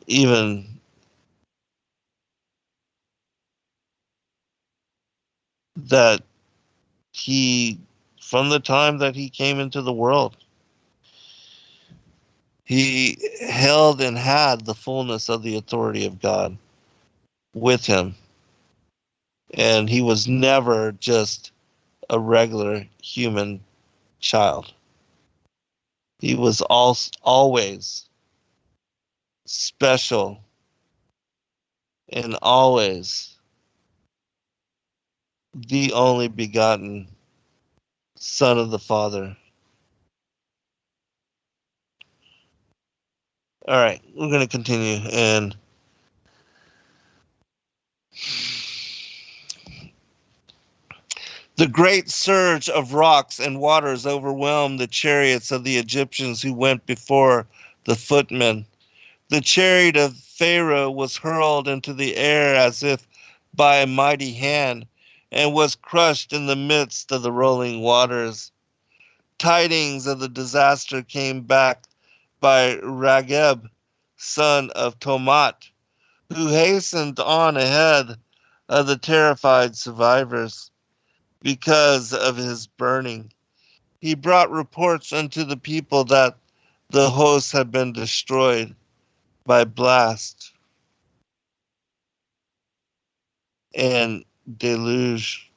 even that he, from the time that he came into the world, he held and had the fullness of the authority of God with him. And he was never just a regular human child. He was always special, and always the only begotten Son of the Father. All right, we're going to continue. And the great surge of rocks and waters overwhelmed the chariots of the Egyptians who went before the footmen. The chariot of Pharaoh was hurled into the air as if by a mighty hand, and was crushed in the midst of the rolling waters. Tidings of the disaster came back by Rageb, son of Tomat, who hastened on ahead of the terrified survivors because of his burning. He brought reports unto the people that the host had been destroyed by blast and deluge.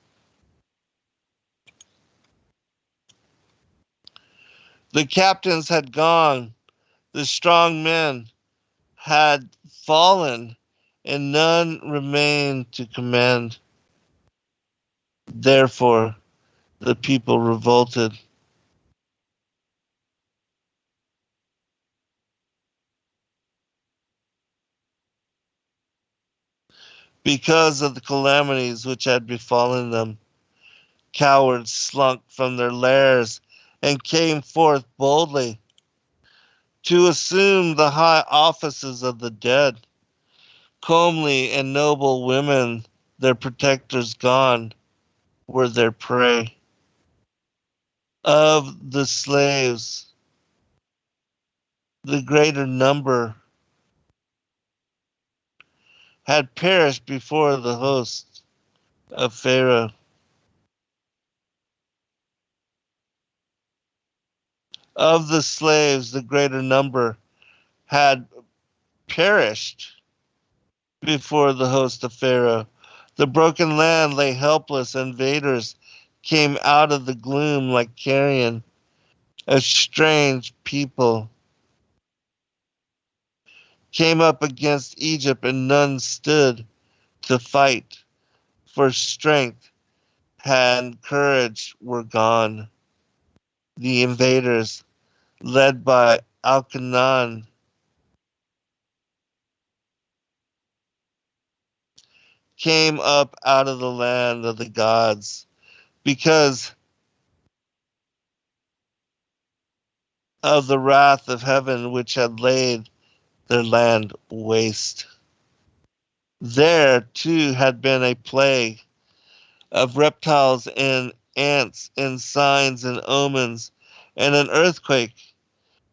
The captains had gone, the strong men had fallen, and none remained to command. Therefore, the people revolted. Because of the calamities which had befallen them, cowards slunk from their lairs and came forth boldly to assume the high offices of the dead. Comely and noble women, their protectors gone, were their prey. Of the slaves the greater number had perished before the host of Pharaoh. Of the slaves, the greater number had perished before the host of Pharaoh. The broken land lay helpless. Invaders came out of the gloom like carrion, a strange people came up against Egypt, and none stood to fight, for strength and courage were gone. The invaders, led by Alcanan, came up out of the land of the gods because of the wrath of heaven which had laid their land waste. There too had been a plague of reptiles and ants and signs and omens and an earthquake.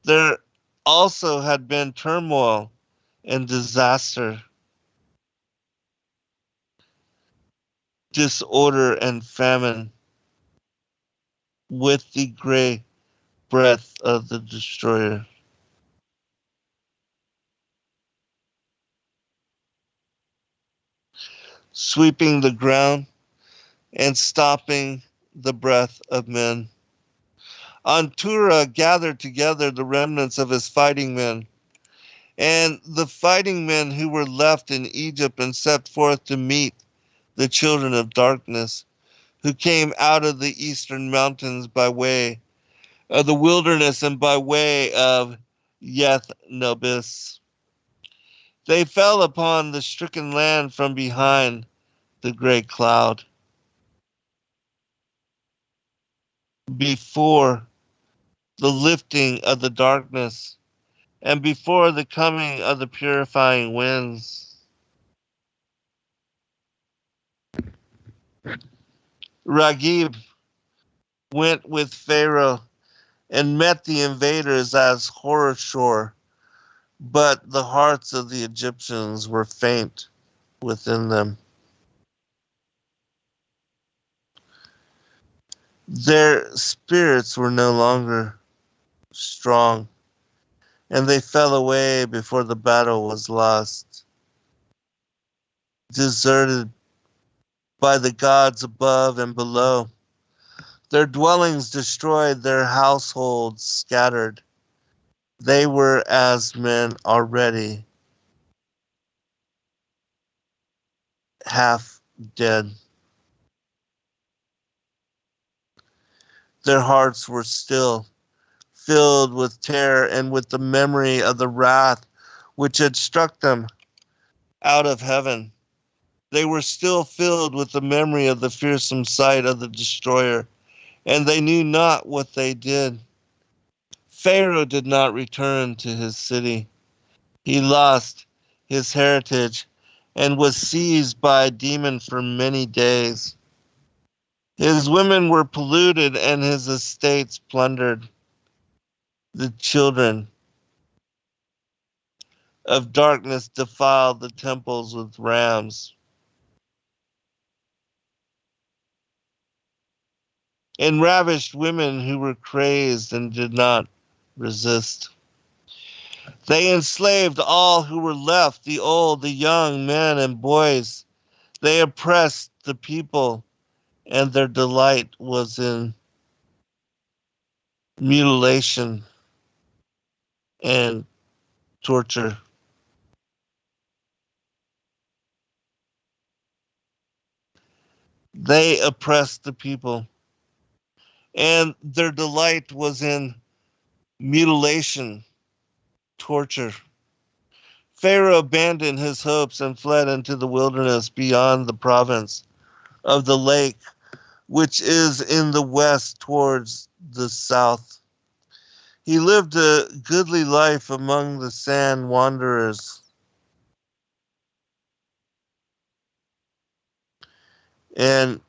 There also had been turmoil and disaster, disorder and famine, with the great breath of the destroyer. Sweeping the ground and stopping the breath of men. Antura gathered together the remnants of his fighting men, and the fighting men who were left in Egypt, and set forth to meet the children of darkness, who came out of the eastern mountains by way of the wilderness and by way of Yeth Nobis. They fell upon the stricken land from behind the great cloud. Before the lifting of the darkness and before the coming of the purifying winds. Ragib went with Pharaoh and met the invaders as Horashor, but the hearts of the Egyptians were faint within them. Their spirits were no longer strong, and they fell away before the battle was lost. Deserted by the gods above and below, their dwellings destroyed, their households scattered. They were as men already half dead. Their hearts were still filled with terror and with the memory of the wrath which had struck them out of heaven. They were still filled with the memory of the fearsome sight of the destroyer, and they knew not what they did. Pharaoh did not return to his city. He lost his heritage and was seized by a demon for many days. His women were polluted and his estates plundered. The children of darkness defiled the temples with rams and ravished women who were crazed and did not resist. They enslaved all who were left, the old, the young, men and boys. They oppressed the people, and their delight was in mutilation and torture. They oppressed the people, and their delight was in mutilation, torture. Pharaoh abandoned his hopes and fled into the wilderness beyond the province of the lake, which is in the west towards the south. He lived a goodly life among the sand wanderers and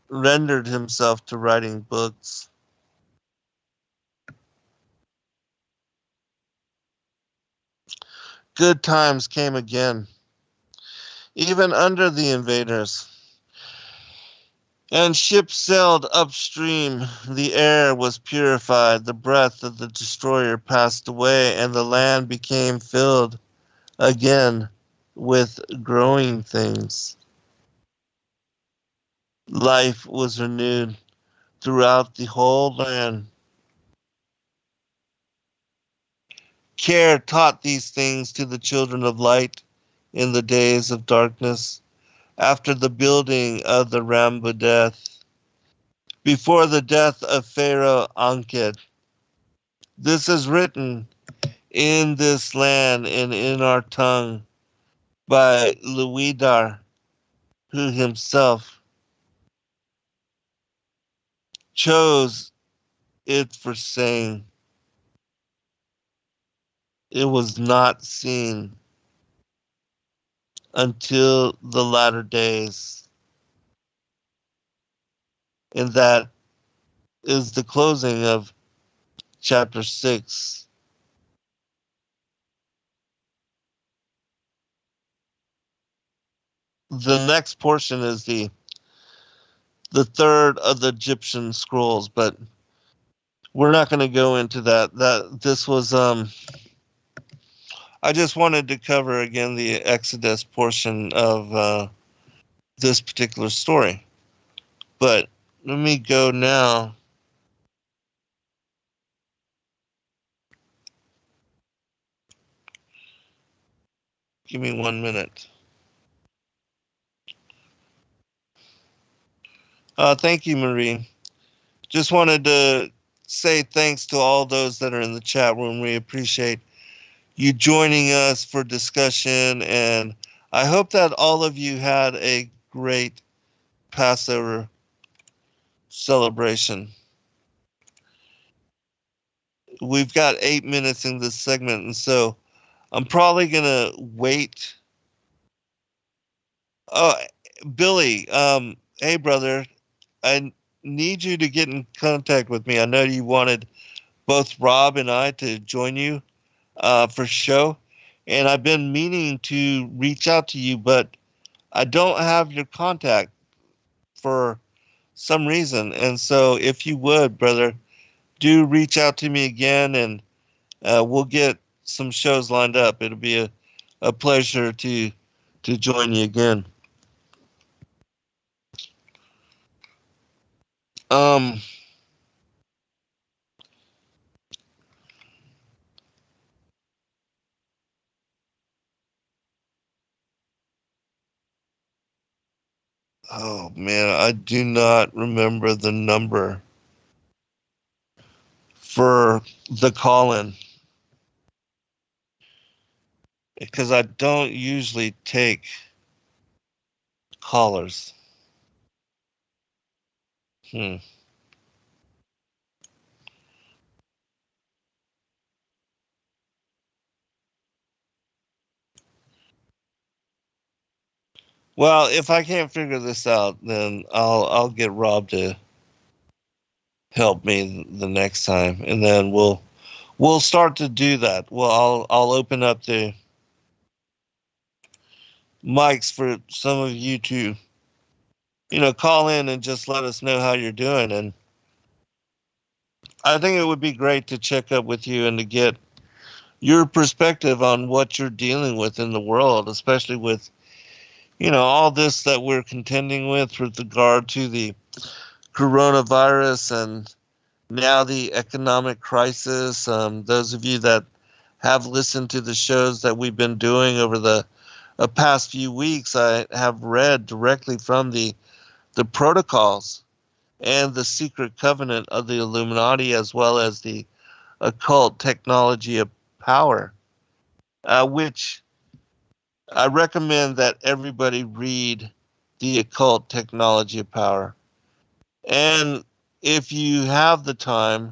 rendered himself to writing books. good times came again, even under the invaders. And ships sailed upstream. The air was purified. The breath of the destroyer passed away, and the land became filled again with growing things. Life was renewed throughout the whole land. Care taught these things to the children of light in the days of darkness, after the building of the Rambudeth, before the death of Pharaoh Ankhed. This is written in this land and in our tongue by Luidar, who himself chose it for saying, it was not seen until the latter days. And that is the closing of chapter 6. The next portion is the third of the Egyptian scrolls, but we're not going to go into that. This was I just wanted to cover again the Exodus portion of this particular story. But let me go now. Give me 1 minute. Thank you, Marie. Just wanted to say thanks to all those that are in the chat room. We appreciate you joining us for discussion, and I hope that all of you had a great Passover celebration. We've got 8 minutes in this segment, and so I'm probably gonna wait. Oh, Billy, hey brother, I need you to get in contact with me. I know you wanted both Rob and I to join you for show, and I've been meaning to reach out to you, but I don't have your contact for some reason. And so if you would, brother, do reach out to me again, and we'll get some shows lined up. It'll be a pleasure to join you again. Oh man, I do not remember the number for the call-in because I don't usually take callers. Well, if I can't figure this out, then I'll get Rob to help me the next time, and then we'll start to do that. Well, I'll open up the mics for some of you to, call in and just let us know how you're doing. And I think it would be great to check up with you and to get your perspective on what you're dealing with in the world, especially with, all this that we're contending with regard to the coronavirus and now the economic crisis. Those of you that have listened to the shows that we've been doing over the past few weeks, I have read directly from the protocols and the secret covenant of the Illuminati, as well as the occult technology of power, which I recommend that everybody read the occult technology of power. And if you have the time,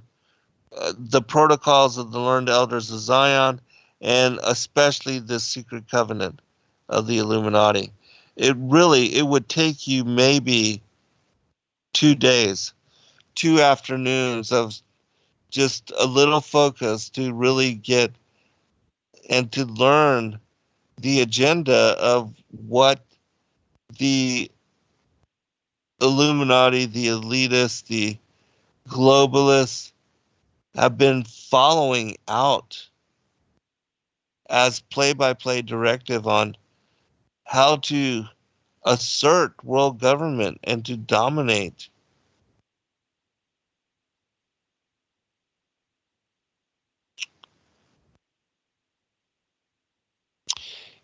the protocols of the learned elders of Zion, and especially the secret covenant of the Illuminati. It would take you maybe 2 days, 2 afternoons of just a little focus to really get and to learn the agenda of what the Illuminati, the elitists, the globalists have been following out as play-by-play directive on how to assert world government and to dominate.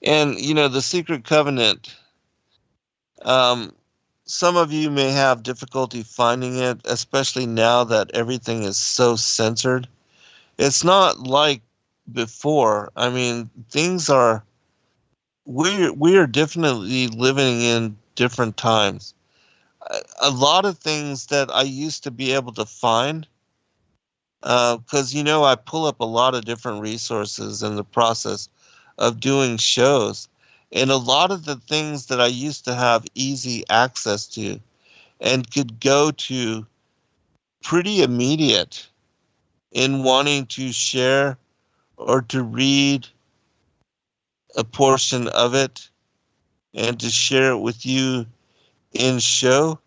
And, the secret covenant, um, some of you may have difficulty finding it, especially now that everything is so censored. It's not like before. I mean, we are definitely living in different times. A lot of things that I used to be able to find, because I pull up a lot of different resources in the process of doing shows, and a lot of the things that I used to have easy access to and could go to pretty immediate in wanting to share or to read a portion of it and to share it with you in show,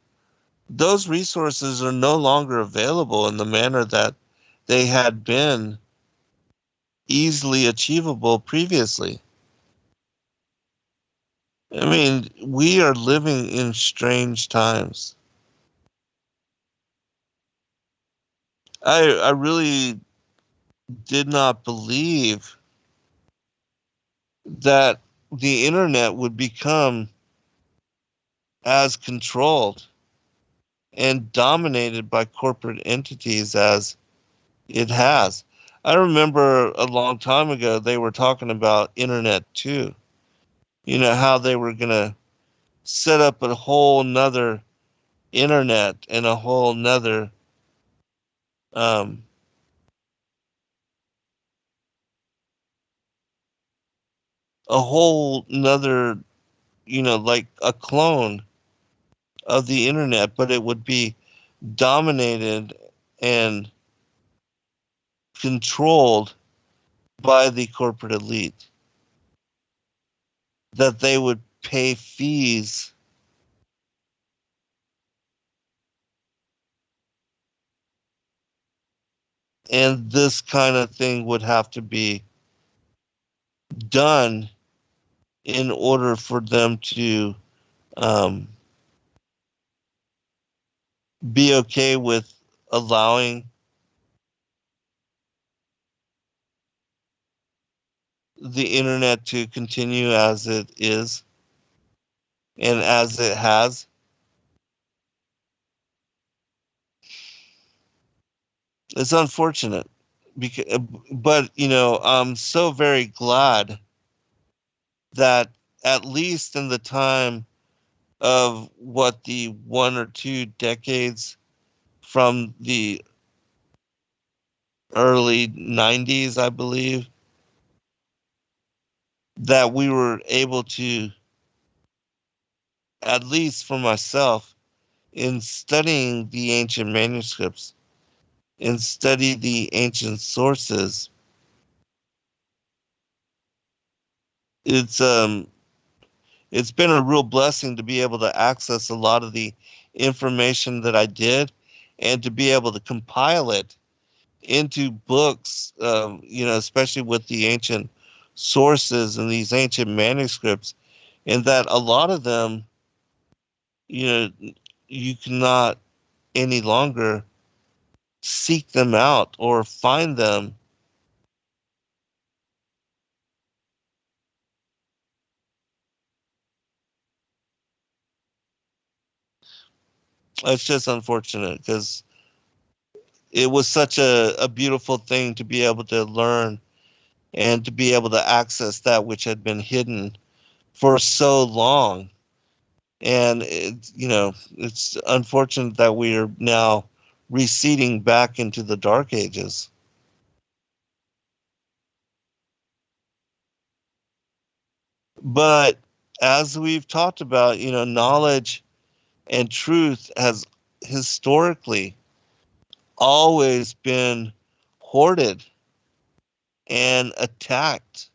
those resources are no longer available in the manner that they had been easily achievable previously. I mean, we are living in strange times. I really did not believe that the internet would become as controlled and dominated by corporate entities as it has. I remember a long time ago they were talking about internet too. How they were going to set up a whole nother internet and um, a whole nother, like a clone of the internet, but it would be dominated and controlled by the corporate elite. That they would pay fees and this kind of thing would have to be done in order for them to um, be okay with allowing the internet to continue as it is and as it has. It's unfortunate because, but I'm so very glad that at least in the time of what the 1 or 2 decades from the early 90s, I believe, that we were able to, at least for myself, in studying the ancient manuscripts, and study the ancient sources, it's it's been a real blessing to be able to access a lot of the information that I did and to be able to compile it into books, especially with the ancient sources and these ancient manuscripts, and that a lot of them, you know, you cannot any longer seek them out or find them. It's just unfortunate because it was such a beautiful thing to be able to learn and to be able to access that which had been hidden for so long. And it's unfortunate that we are now receding back into the dark ages. But as we've talked about, knowledge and truth has historically always been hoarded and attacked.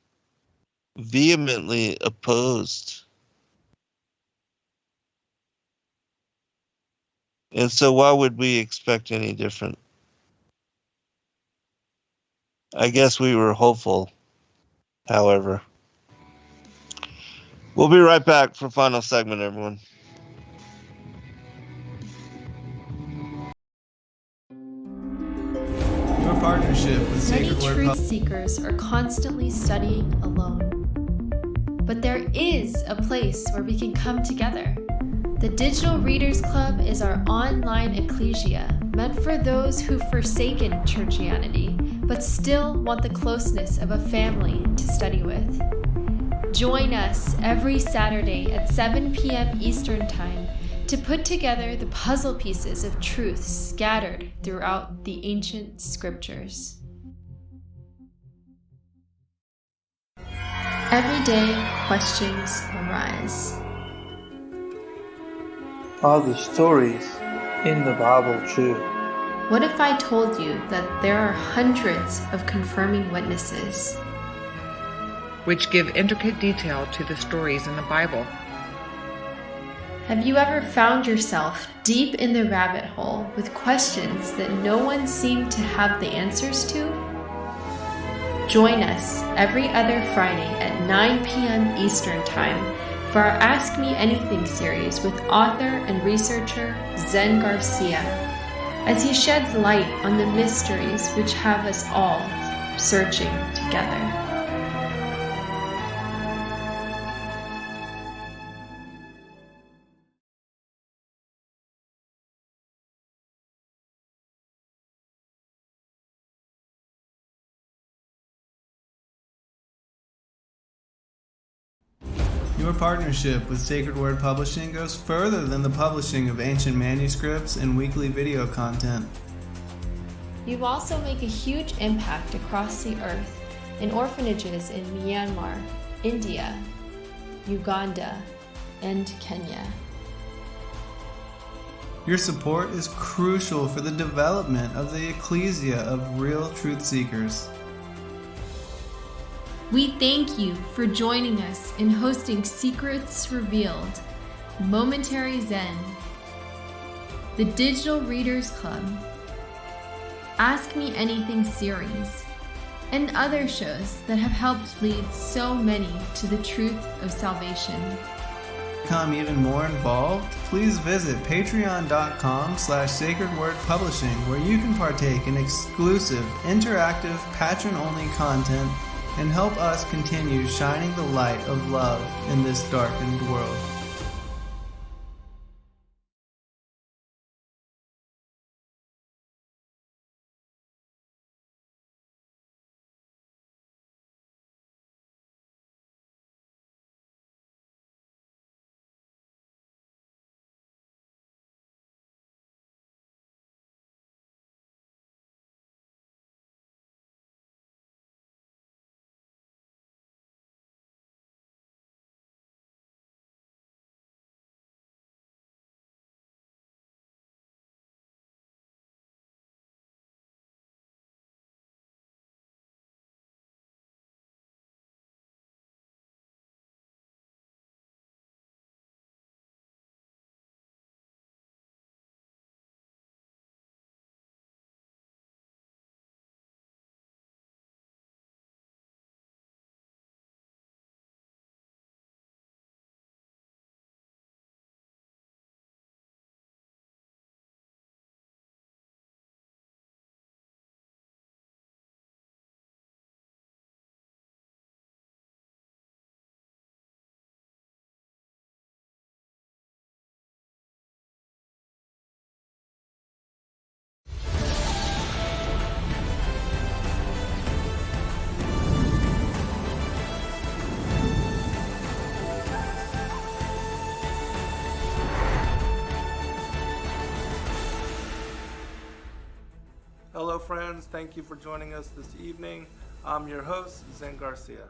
vehemently opposed. And so why would we expect any different? I guess we were hopeful, however. We'll be right back for final segment, everyone. Your partnership with Many Sacred Word truth seekers are constantly studying alone. But there is a place where we can come together. The Digital Readers Club is our online ecclesia meant for those who've forsaken churchianity but still want the closeness of a family to study with. Join us every Saturday at 7 p.m. Eastern Time to put together the puzzle pieces of truth scattered throughout the ancient scriptures. Every day, questions arise. Are the stories in the Bible true? What if I told you that there are hundreds of confirming witnesses? which give intricate detail to the stories in the Bible. Have you ever found yourself deep in the rabbit hole with questions that no one seemed to have the answers to? Join us every other Friday at 9 p.m. Eastern Time for our Ask Me Anything series with author and researcher Zen Garcia, as he sheds light on the mysteries which have us all searching together. Your partnership with Sacred Word Publishing goes further than the publishing of ancient manuscripts and weekly video content. You also make a huge impact across the earth in orphanages in Myanmar, India, Uganda, and Kenya. Your support is crucial for the development of the ecclesia of real truth seekers. We thank you for joining us in hosting Secrets Revealed, Momentary Zen, the Digital Readers Club, Ask Me Anything series, and other shows that have helped lead so many to the truth of salvation. To become even more involved, please visit patreon.com/sacredwordpublishing, where you can partake in exclusive, interactive, patron-only content and help us continue shining the light of love in this darkened world. Hello friends, thank you for joining us this evening. I'm your host, Zen Garcia.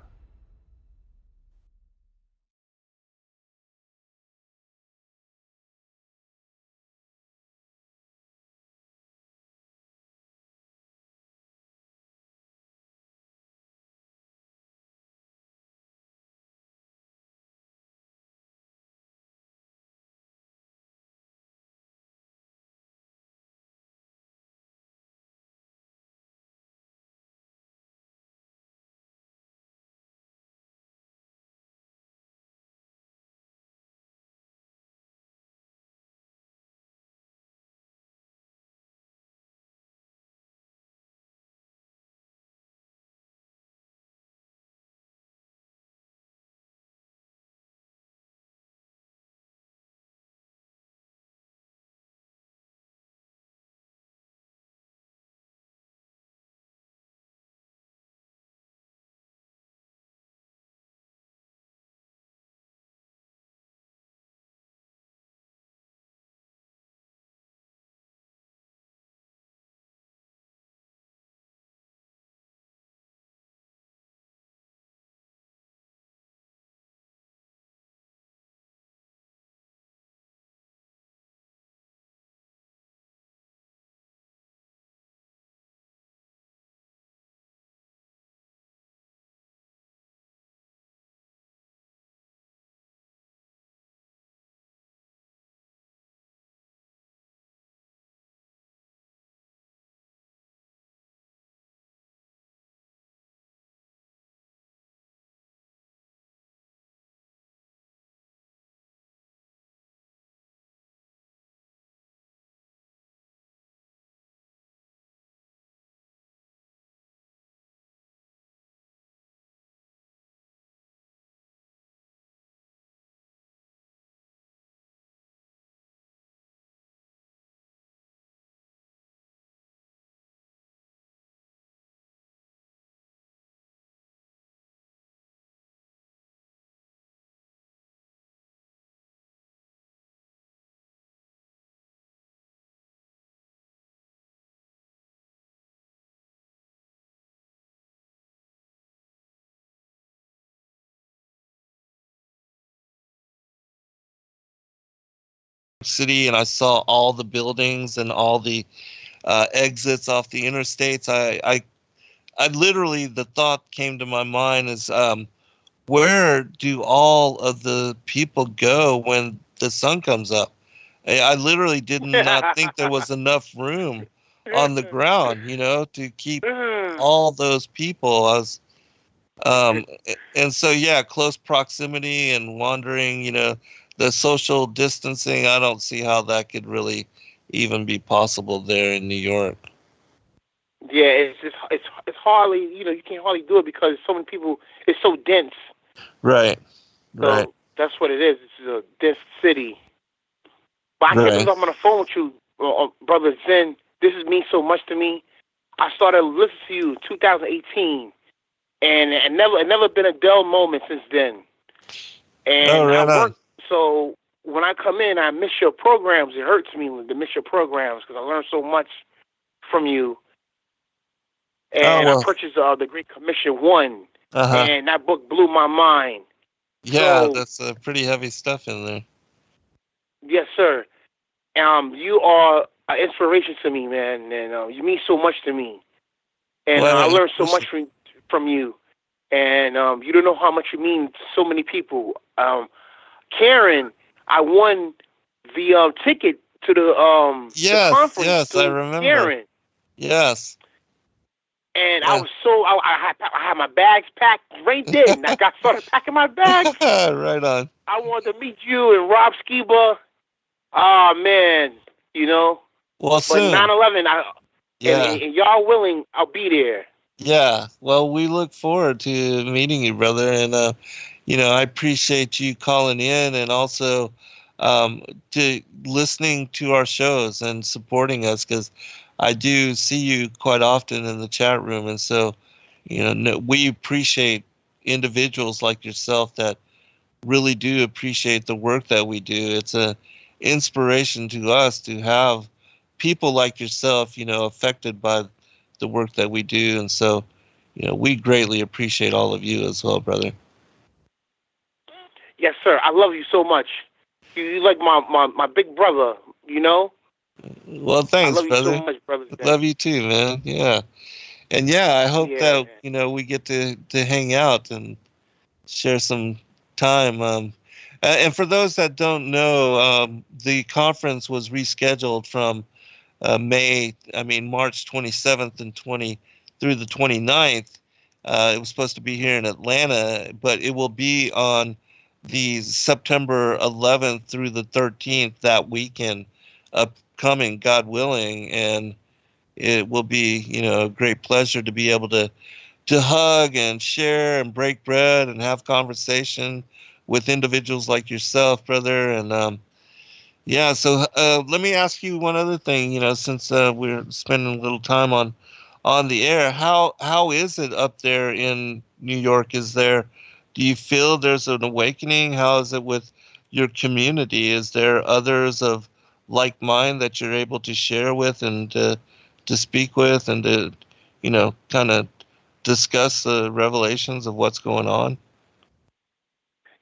City, and I saw all the buildings and all the exits off the interstates. I literally, the thought came to my mind is, where do all of the people go when the sun comes up? I literally did not think there was enough room on the ground, to keep all those people. Um, and so, yeah, close proximity and wandering, the social distancing, I don't see how that could really even be possible there in New York. Yeah, it's hardly, you can't hardly do it because so many people. It's so dense. Right. So that's what it is. It's a dense city. But I can't believe I'm on the phone with you, Brother Zen. This means so much to me. I started listening to you in 2018, and it never been a dull moment since then. And I work, so when I come in, I miss your programs. It hurts me to miss your programs because I learned so much from you. And I purchased the Great Commission 1, and that book blew my mind. Yeah, so, that's pretty heavy stuff in there. Yes, sir. You are an inspiration to me, man, and you mean so much to me. And I learned so much from you. And you don't know how much you mean to so many people. Karen, I won the ticket to the conference. Yes, I remember. Karen. Yes. And I was I had my bags packed right then. I started packing my bags. Right on. I wanted to meet you and Rob Skiba. Oh, man, Well, but soon. 9/11, and y'all willing, I'll be there. Yeah, well, we look forward to meeting you, brother. And, I appreciate you calling in and also to listening to our shows and supporting us, because I do see you quite often in the chat room. And so, we appreciate individuals like yourself that really do appreciate the work that we do. It's an inspiration to us to have people like yourself, affected by the work that we do. And so, we greatly appreciate all of you as well, brother. Yes, sir. I love you so much. You're like my big brother, Well, thanks, I love brother. You so much, brother. Love you too, man. Yeah. And I hope that, we get to hang out and share some time. And for those that don't know, the conference was rescheduled from March 27th and through the 29th. It was supposed to be here in Atlanta, but it will be on the September 11th through the 13th, that weekend upcoming, God willing. And it will be, a great pleasure to be able to hug and share and break bread and have conversation with individuals like yourself, brother. And so let me ask you one other thing, since we're spending a little time on the air. How is it up there in New York? Do you feel there's an awakening? How is it with your community? Is there others of like mind that you're able to share with and to speak with and to, kind of discuss the revelations of what's going on?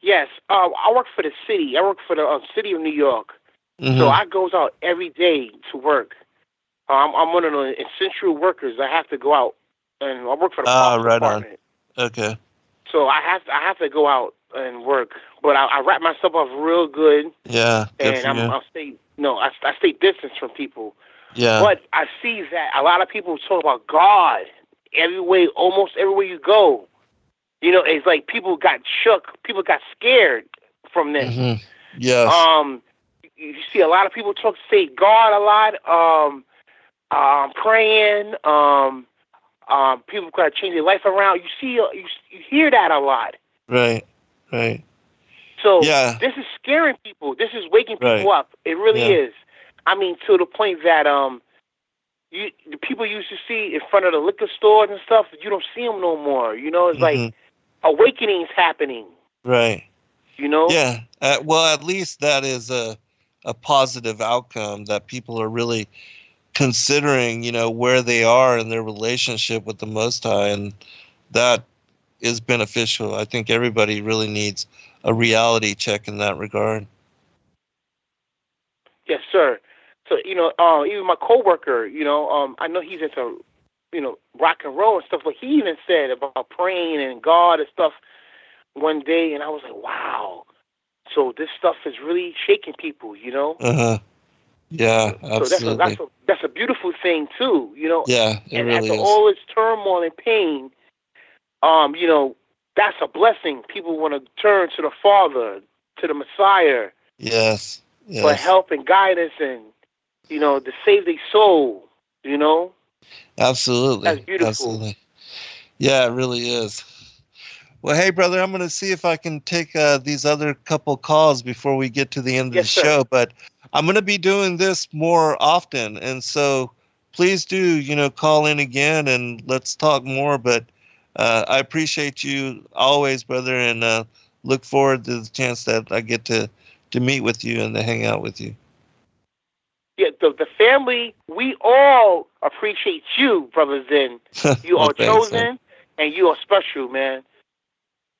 Yes, I work for the city. I work for the city of New York. Mm-hmm. So I goes out every day to work. I'm one of the essential workers. I have to go out, and I work for the parks department. On. Okay. So I have to go out and work, but I wrap myself up real good. Yeah. And I stay distance from people. Yeah. But I see that a lot of people talk about God almost everywhere you go. It's like people got shook, people got scared from this. Mm-hmm. Yes. You see a lot of people say God a lot. Praying. People got to change their life around. You hear that a lot. Right. So this is scaring people. This is waking people up. It really is. I mean, to the point that the people you used to see in front of the liquor stores and stuff, you don't see them no more. It's like awakenings happening. Right. Yeah. Well, at least that is a positive outcome, that people are really considering, where they are in their relationship with the Most High, and that is beneficial. I think everybody really needs a reality check in that regard. Yes, sir. So, even my coworker, I know he's into, rock and roll and stuff, but he even said about praying and God and stuff one day, and I was like, wow. So this stuff is really shaking people, Yeah, absolutely. So that's a beautiful thing too, Yeah, it and really after is. all this turmoil and pain, that's a blessing. People want to turn to the Father, to the Messiah, Yes. for help and guidance, and to save their soul. Absolutely. That's beautiful. Absolutely. Yeah, it really is. Well, hey, brother, I'm going to see if I can take these other couple calls before we get to the end of the show. But I'm going to be doing this more often, and so please do, call in again and let's talk more. But I appreciate you always, brother, and look forward to the chance that I get to meet with you and to hang out with you. Yeah, the family, we all appreciate you, Brother Zen. You Well, are thanks, chosen, man. and you are special, man.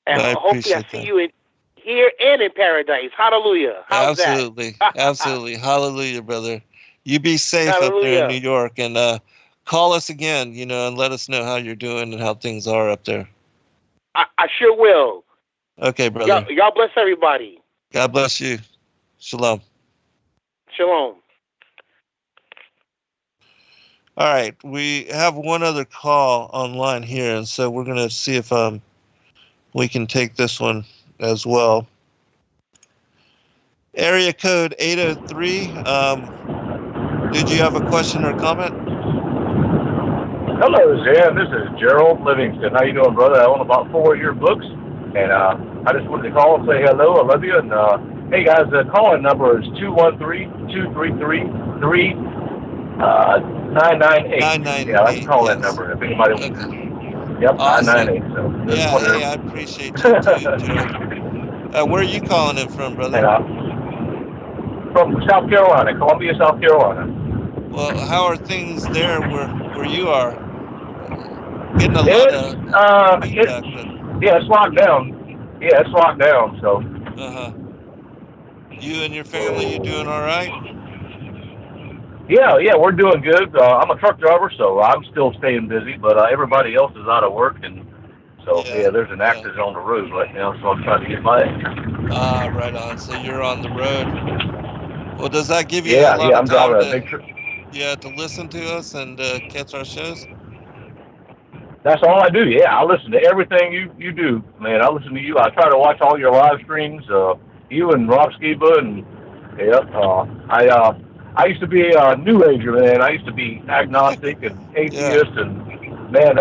And I hopefully I appreciate see that. you here and in paradise. Hallelujah. How's Absolutely. that? Absolutely. Hallelujah, brother. You be safe up there in New York, and call us again, and let us know how you're doing and how things are up there. I sure will. Okay, brother. Y'all bless everybody. God bless you. Shalom. Shalom. All right, we have one other call online here, and so we're going to see if we can take this one as well. Area code 803. Did you have a question or comment? Hello, Zen. This is Gerald Livingston. How you doing, brother? I own about 4 of your books, and I just wanted to call and say hello. I love you. And hey, guys, the call-in number is 213-233-998. Yeah, that's the call-in number. If anybody wants. Yep, awesome. 998. So yeah, hey, I appreciate you too, Gerald. Where are you calling in from, brother? And, from South Carolina, Columbia, South Carolina. Well, how are things there where you are? Getting a lot of feedback. Yeah, it's locked down. Yeah, it's locked down, so. You and your family, you doing all right? Yeah, we're doing good. I'm a truck driver, so I'm still staying busy, but everybody else is out of work, and so, there's an accident on the road right now, so I'm trying to get by. Right on. So you're on the road. Well, does that give you a lot of I'm time driving a big truck. Yeah, to listen to us and catch our shows? That's all I do, yeah. I listen to everything you do, man. I listen to you. I try to watch all your live streams, you and Rob Skiba, and I used to be a New Ager, man. I used to be agnostic and atheist, and man,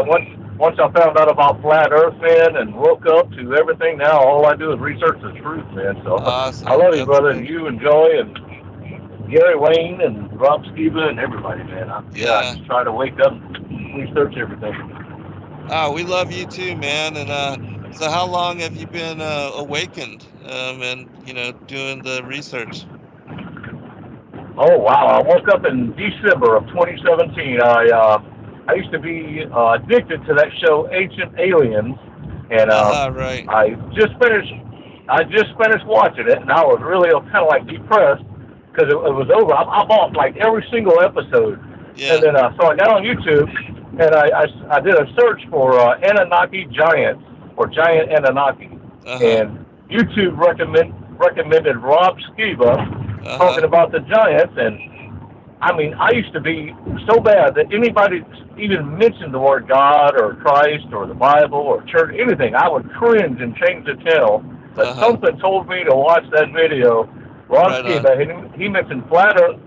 once I found out about flat Earth, man, and woke up to everything, now all I do is research the truth, man. So awesome. I love you, brother, and you and Joy and Gary Wayne and Rob Skiba and everybody, man. I just try to wake up and research everything. We love you too, man. And so how long have you been awakened and, doing the research? Oh, wow. I woke up in December of 2017. I used to be addicted to that show, Ancient Aliens, and right. I just finished watching it, and I was really kind of like depressed because it was over. I bought like every single episode, and then so I got on YouTube, and I did a search for Anunnaki giants or giant Anunnaki, and YouTube recommended Rob Skiba talking about the giants, and I mean, I used to be so bad that anybody even mentioned the word God or Christ or the Bible or church, anything, I would cringe and change the channel. But something told me to watch that video. Rob Skiba, he mentioned flat Earth,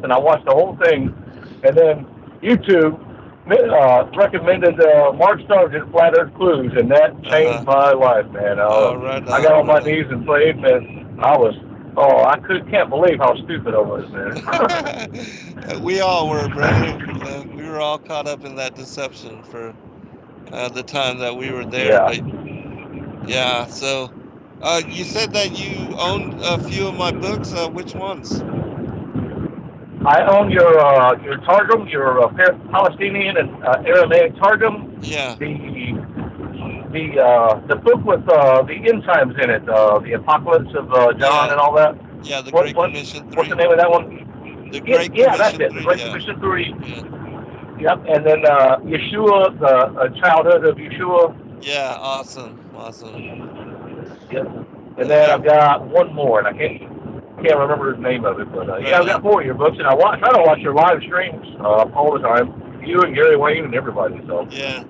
and I watched the whole thing. And then YouTube recommended Mark Sargent, Flat Earth Clues, and that changed my life, man. I got on my knees and prayed, and I can't believe how stupid I was, man. We all were, brother. We were all caught up in that deception for the time that we were there. Yeah. But, so you said that you owned a few of my books. Which ones? I own your Targum, your Palestinian and Aramaic Targum. Yeah. The book with the end times in it, the Apocalypse of John and all that. Yeah, the Great Commission 3. What's the name of that one? The Great Commission 3. That's it. The Great Commission 3. Yep. And then Yeshua, the childhood of Yeshua. Yeah, awesome. Yep. And then I've got one more, and I can't remember the name of it, but I've got 4 of your books, and I try to watch your live streams all the time. You and Gary Wayne and everybody. So. Yeah.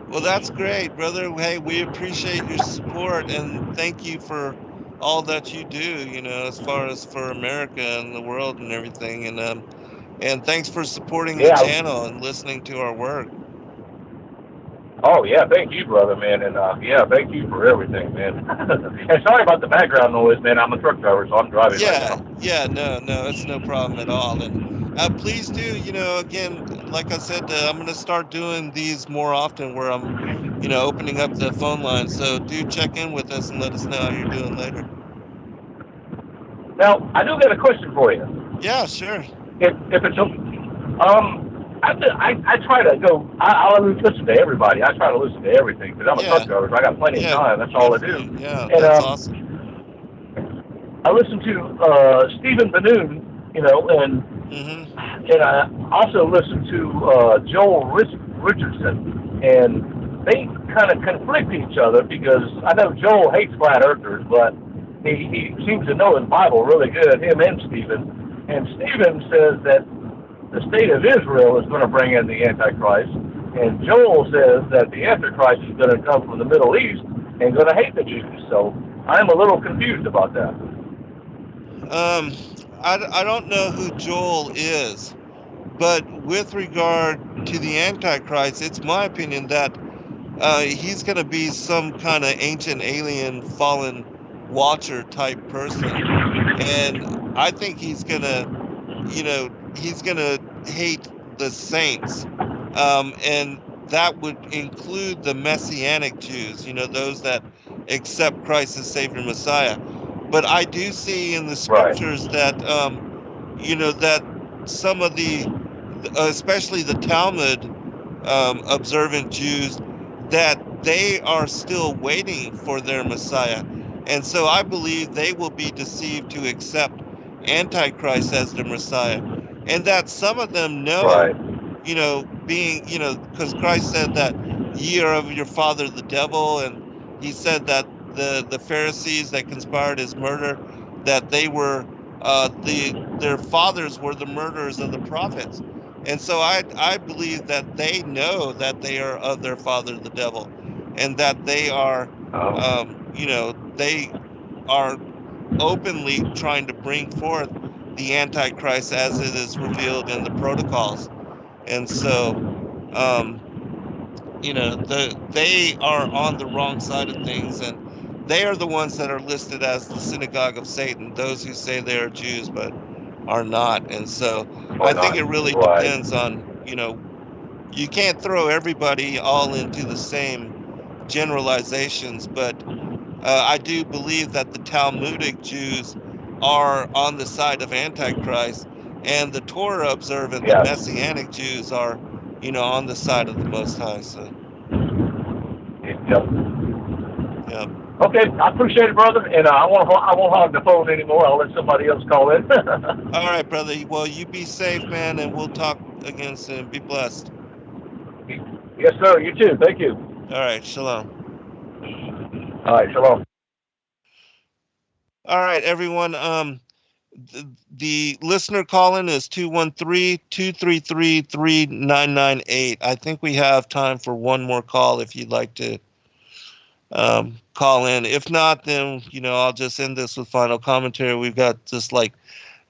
Well, that's great, brother. Hey, we appreciate your support, and thank you for all that you do, as far as for America and the world and everything. And thanks for supporting the channel and listening to our work. Oh, yeah, thank you, brother, man. And, thank you for everything, man. And sorry about the background noise, man. I'm a truck driver, so I'm driving right now. No, it's no problem at all. And please do, again, like I said, I'm going to start doing these more often where I'm, opening up the phone line. So do check in with us and let us know how you're doing later. Now, I do got a question for you. Yeah, sure. If it's I try to go. I listen to everybody. I try to listen to everything because I'm a truck driver. So I got plenty of time. That's all I do. Yeah, and, that's awesome. I listen to Stephen Benoon, and I also listen to Joel Richardson, and they kind of conflict each other because I know Joel hates flat earthers, but he seems to know his Bible really good. Him and Stephen. And Stephen says that the state of Israel is going to bring in the Antichrist, and Joel says that the Antichrist is going to come from the Middle East and going to hate the Jews. So I'm a little confused about that. I don't know who Joel is, but with regard to the Antichrist, it's my opinion that he's going to be some kind of ancient alien fallen watcher type person, and I think he's going to hate the saints, and that would include the Messianic Jews, those that accept Christ as Savior Messiah. But I do see in the scriptures that, that some of the, especially the Talmud observant Jews, that they are still waiting for their Messiah. And so I believe they will be deceived to accept Antichrist as their Messiah. And that some of them know, because Christ said that ye are of your father the devil, and he said that the Pharisees that conspired his murder, that they were their fathers were the murderers of the prophets. And so I believe that they know that they are of their father the devil, and that they are they are openly trying to bring forth the Antichrist as it is revealed in the protocols. And so they are on the wrong side of things, and they are the ones that are listed as the synagogue of Satan, those who say they are Jews but are not. And so I think it really depends on, you can't throw everybody all into the same generalizations, but I do believe that the Talmudic Jews are on the side of Antichrist, and the Torah observant, the Messianic Jews are, on the side of the Most High. So. Yep. Okay, I appreciate it, brother, and I won't hog the phone anymore. I'll let somebody else call in. All right, brother. Well, you be safe, man, and we'll talk again soon. Be blessed. Yes, sir. You too. Thank you. All right. Shalom. All right. Shalom. All right, everyone. The listener call-in is 213-233-3998. I think we have time for one more call if you'd like to call in. If not, then, I'll just end this with final commentary. We've got just like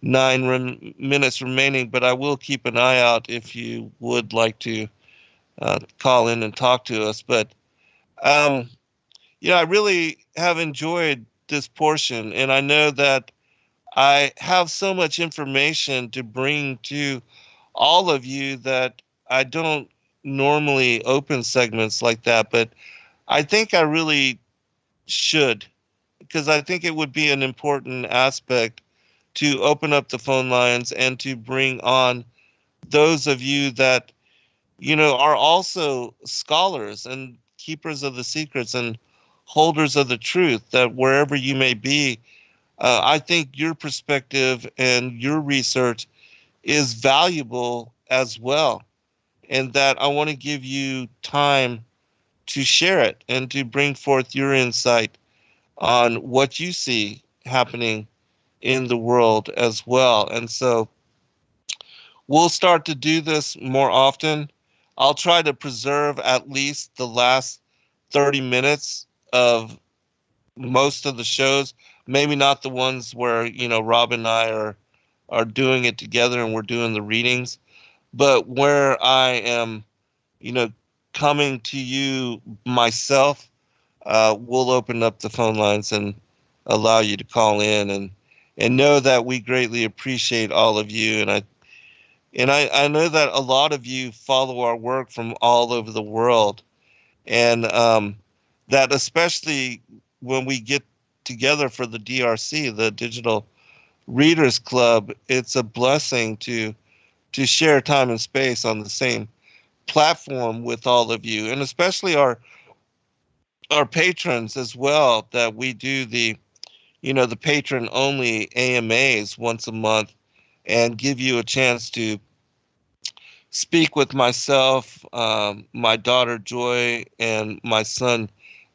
9 minutes remaining, but I will keep an eye out if you would like to call in and talk to us. But, I really have enjoyed this portion, and I know that I have so much information to bring to all of you that I don't normally open segments like that, but I think I really should, because I think it would be an important aspect to open up the phone lines and to bring on those of you that, are also scholars and keepers of the secrets and holders of the truth, that wherever you may be, I think your perspective and your research is valuable as well, and that I want to give you time to share it and to bring forth your insight on what you see happening in the world as well. And so we'll start to do this more often. I'll try to preserve at least the last 30 minutes of most of the shows, maybe not the ones where, Rob and I are doing it together and we're doing the readings, but where I am, coming to you myself, we'll open up the phone lines and allow you to call in, and know that we greatly appreciate all of you. And I know that a lot of you follow our work from all over the world, and that especially when we get together for the DRC, the Digital Readers Club, it's a blessing to share time and space on the same platform with all of you, and especially our patrons as well, that we do the patron only AMAs once a month and give you a chance to speak with myself, my daughter Joy, and my son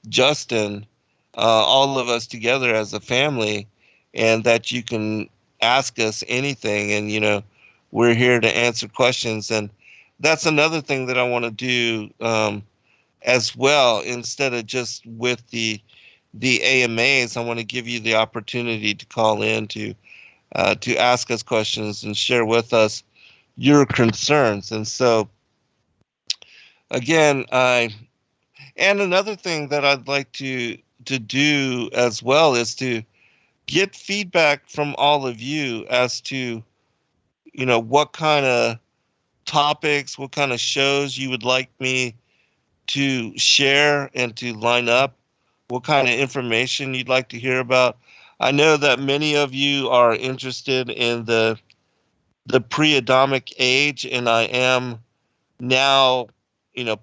Justin, all of us together as a family, and that you can ask us anything, and we're here to answer questions. And that's another thing that I want to do as well. Instead of just with the AMAs, I want to give you the opportunity to call in to ask us questions and share with us your concerns. And so, again, and another thing that I'd like to do as well is to get feedback from all of you as to, what kind of topics, what kind of shows you would like me to share and to line up, what kind of information you'd like to hear about. I know that many of you are interested in the pre-Adamic age, and I am now,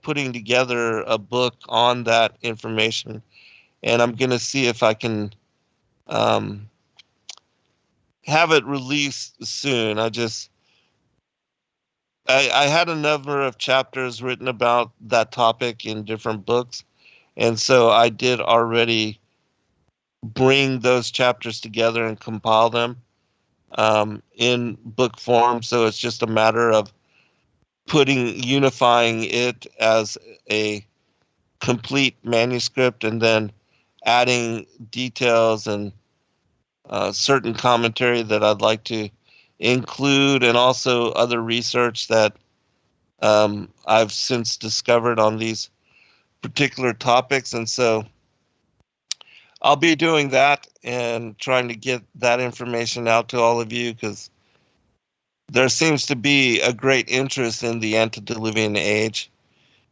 putting together a book on that information, and I'm going to see if I can have it released soon. I had a number of chapters written about that topic in different books, and so I did already bring those chapters together and compile them in book form. So it's just a matter of unifying it as a complete manuscript, and then adding details and certain commentary that I'd like to include, and also other research that I've since discovered on these particular topics. And so I'll be doing that and trying to get that information out to all of you, because there seems to be a great interest in the antediluvian age,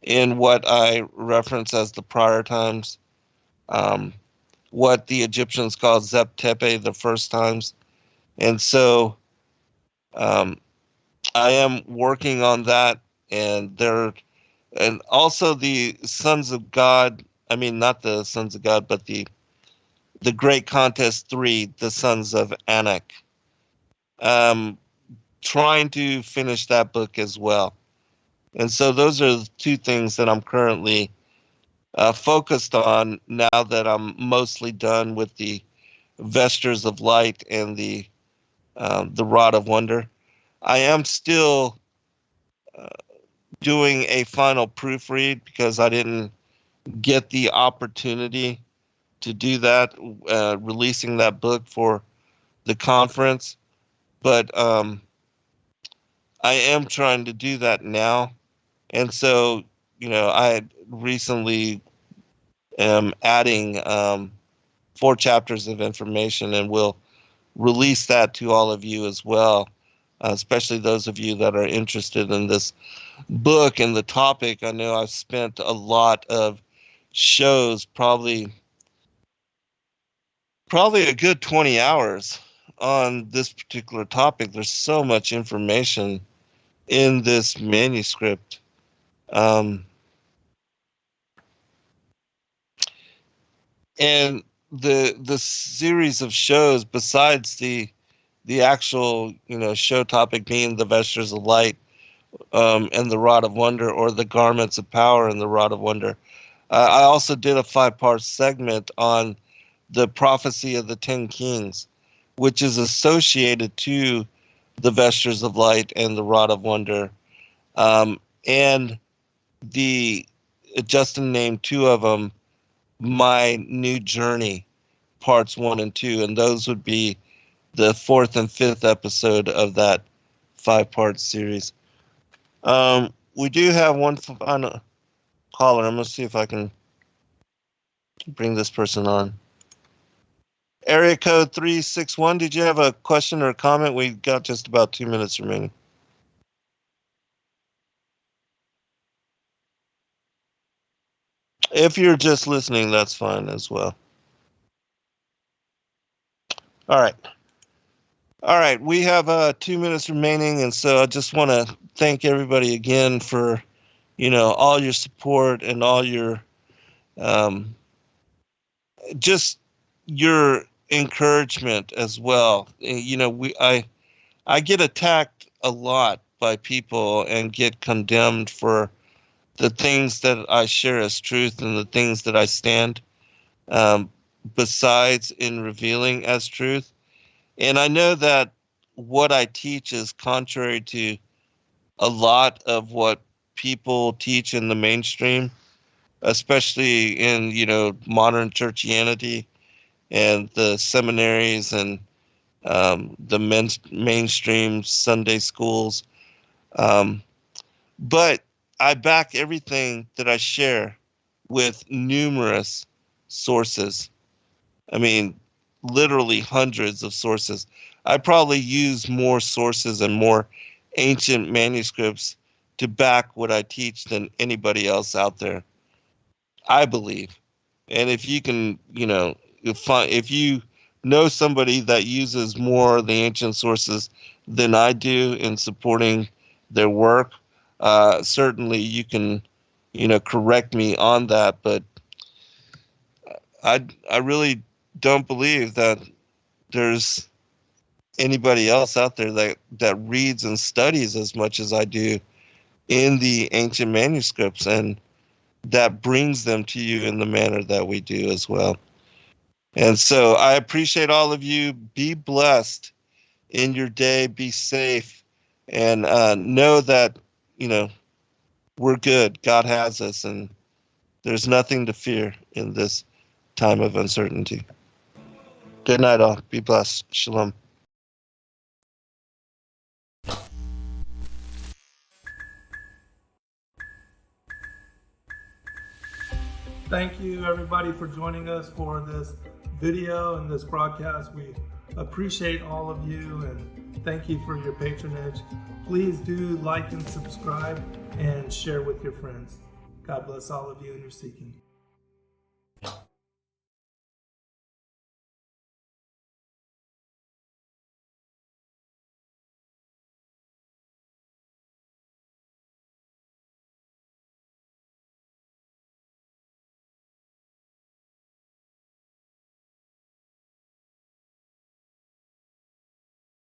in what I reference as the prior times, what the Egyptians called Zep Tepe, the first times. And so I am working on that, and also the sons of God, I mean, not the sons of God, but the Great Contest 3, the sons of Anak. Trying to finish that book as well. And so those are the two things that I'm currently focused on, now that I'm mostly done with the Vestures of Light and the Rod of Wonder. I am still doing a final proofread, because I didn't get the opportunity to do that, releasing that book for the conference. But I am trying to do that now. And so, I recently am adding 4 chapters of information, and will release that to all of you as well, especially those of you that are interested in this book and the topic. I know I've spent a lot of shows, probably a good 20 hours on this particular topic. There's so much information in this manuscript. And the series of shows, besides the actual show topic being the Vestures of Light, and the Rod of Wonder, or the Garments of Power and the Rod of Wonder, I also did a 5-part segment on the prophecy of the 10 Kings, which is associated to the Vestures of Light and the Rod of Wonder, and the Justin named 2 of them My New Journey, parts 1 and 2, and those would be the 4th and 5th episode of that 5-part series. We do have one final caller. I'm going to see if I can bring this person on. Area code 361, did you have a question or a comment? We got just about 2 minutes remaining. If you're just listening, that's fine as well. All right, we have 2 minutes remaining, and so I just want to thank everybody again for, all your support and all your, just your encouragement as well. I get attacked a lot by people and get condemned for the things that I share as truth and the things that I stand besides in revealing as truth. And I know that what I teach is contrary to a lot of what people teach in the mainstream, especially in, modern churchianity and the seminaries and the mainstream Sunday schools. But I back everything that I share with numerous sources. I mean, literally hundreds of sources. I probably use more sources and more ancient manuscripts to back what I teach than anybody else out there, I believe. And if you can, if you know somebody that uses more of the ancient sources than I do in supporting their work, certainly you can, correct me on that. But I really don't believe that there's anybody else out there that reads and studies as much as I do in the ancient manuscripts, and that brings them to you in the manner that we do as well. And so I appreciate all of you. Be blessed in your day. Be safe, and know that, we're good. God has us, and there's nothing to fear in this time of uncertainty. Good night, all. Be blessed. Shalom. Thank you, everybody, for joining us for this video and this broadcast. We appreciate all of you, and thank you for your patronage. Please do like and subscribe and share with your friends. God bless all of you in your seeking.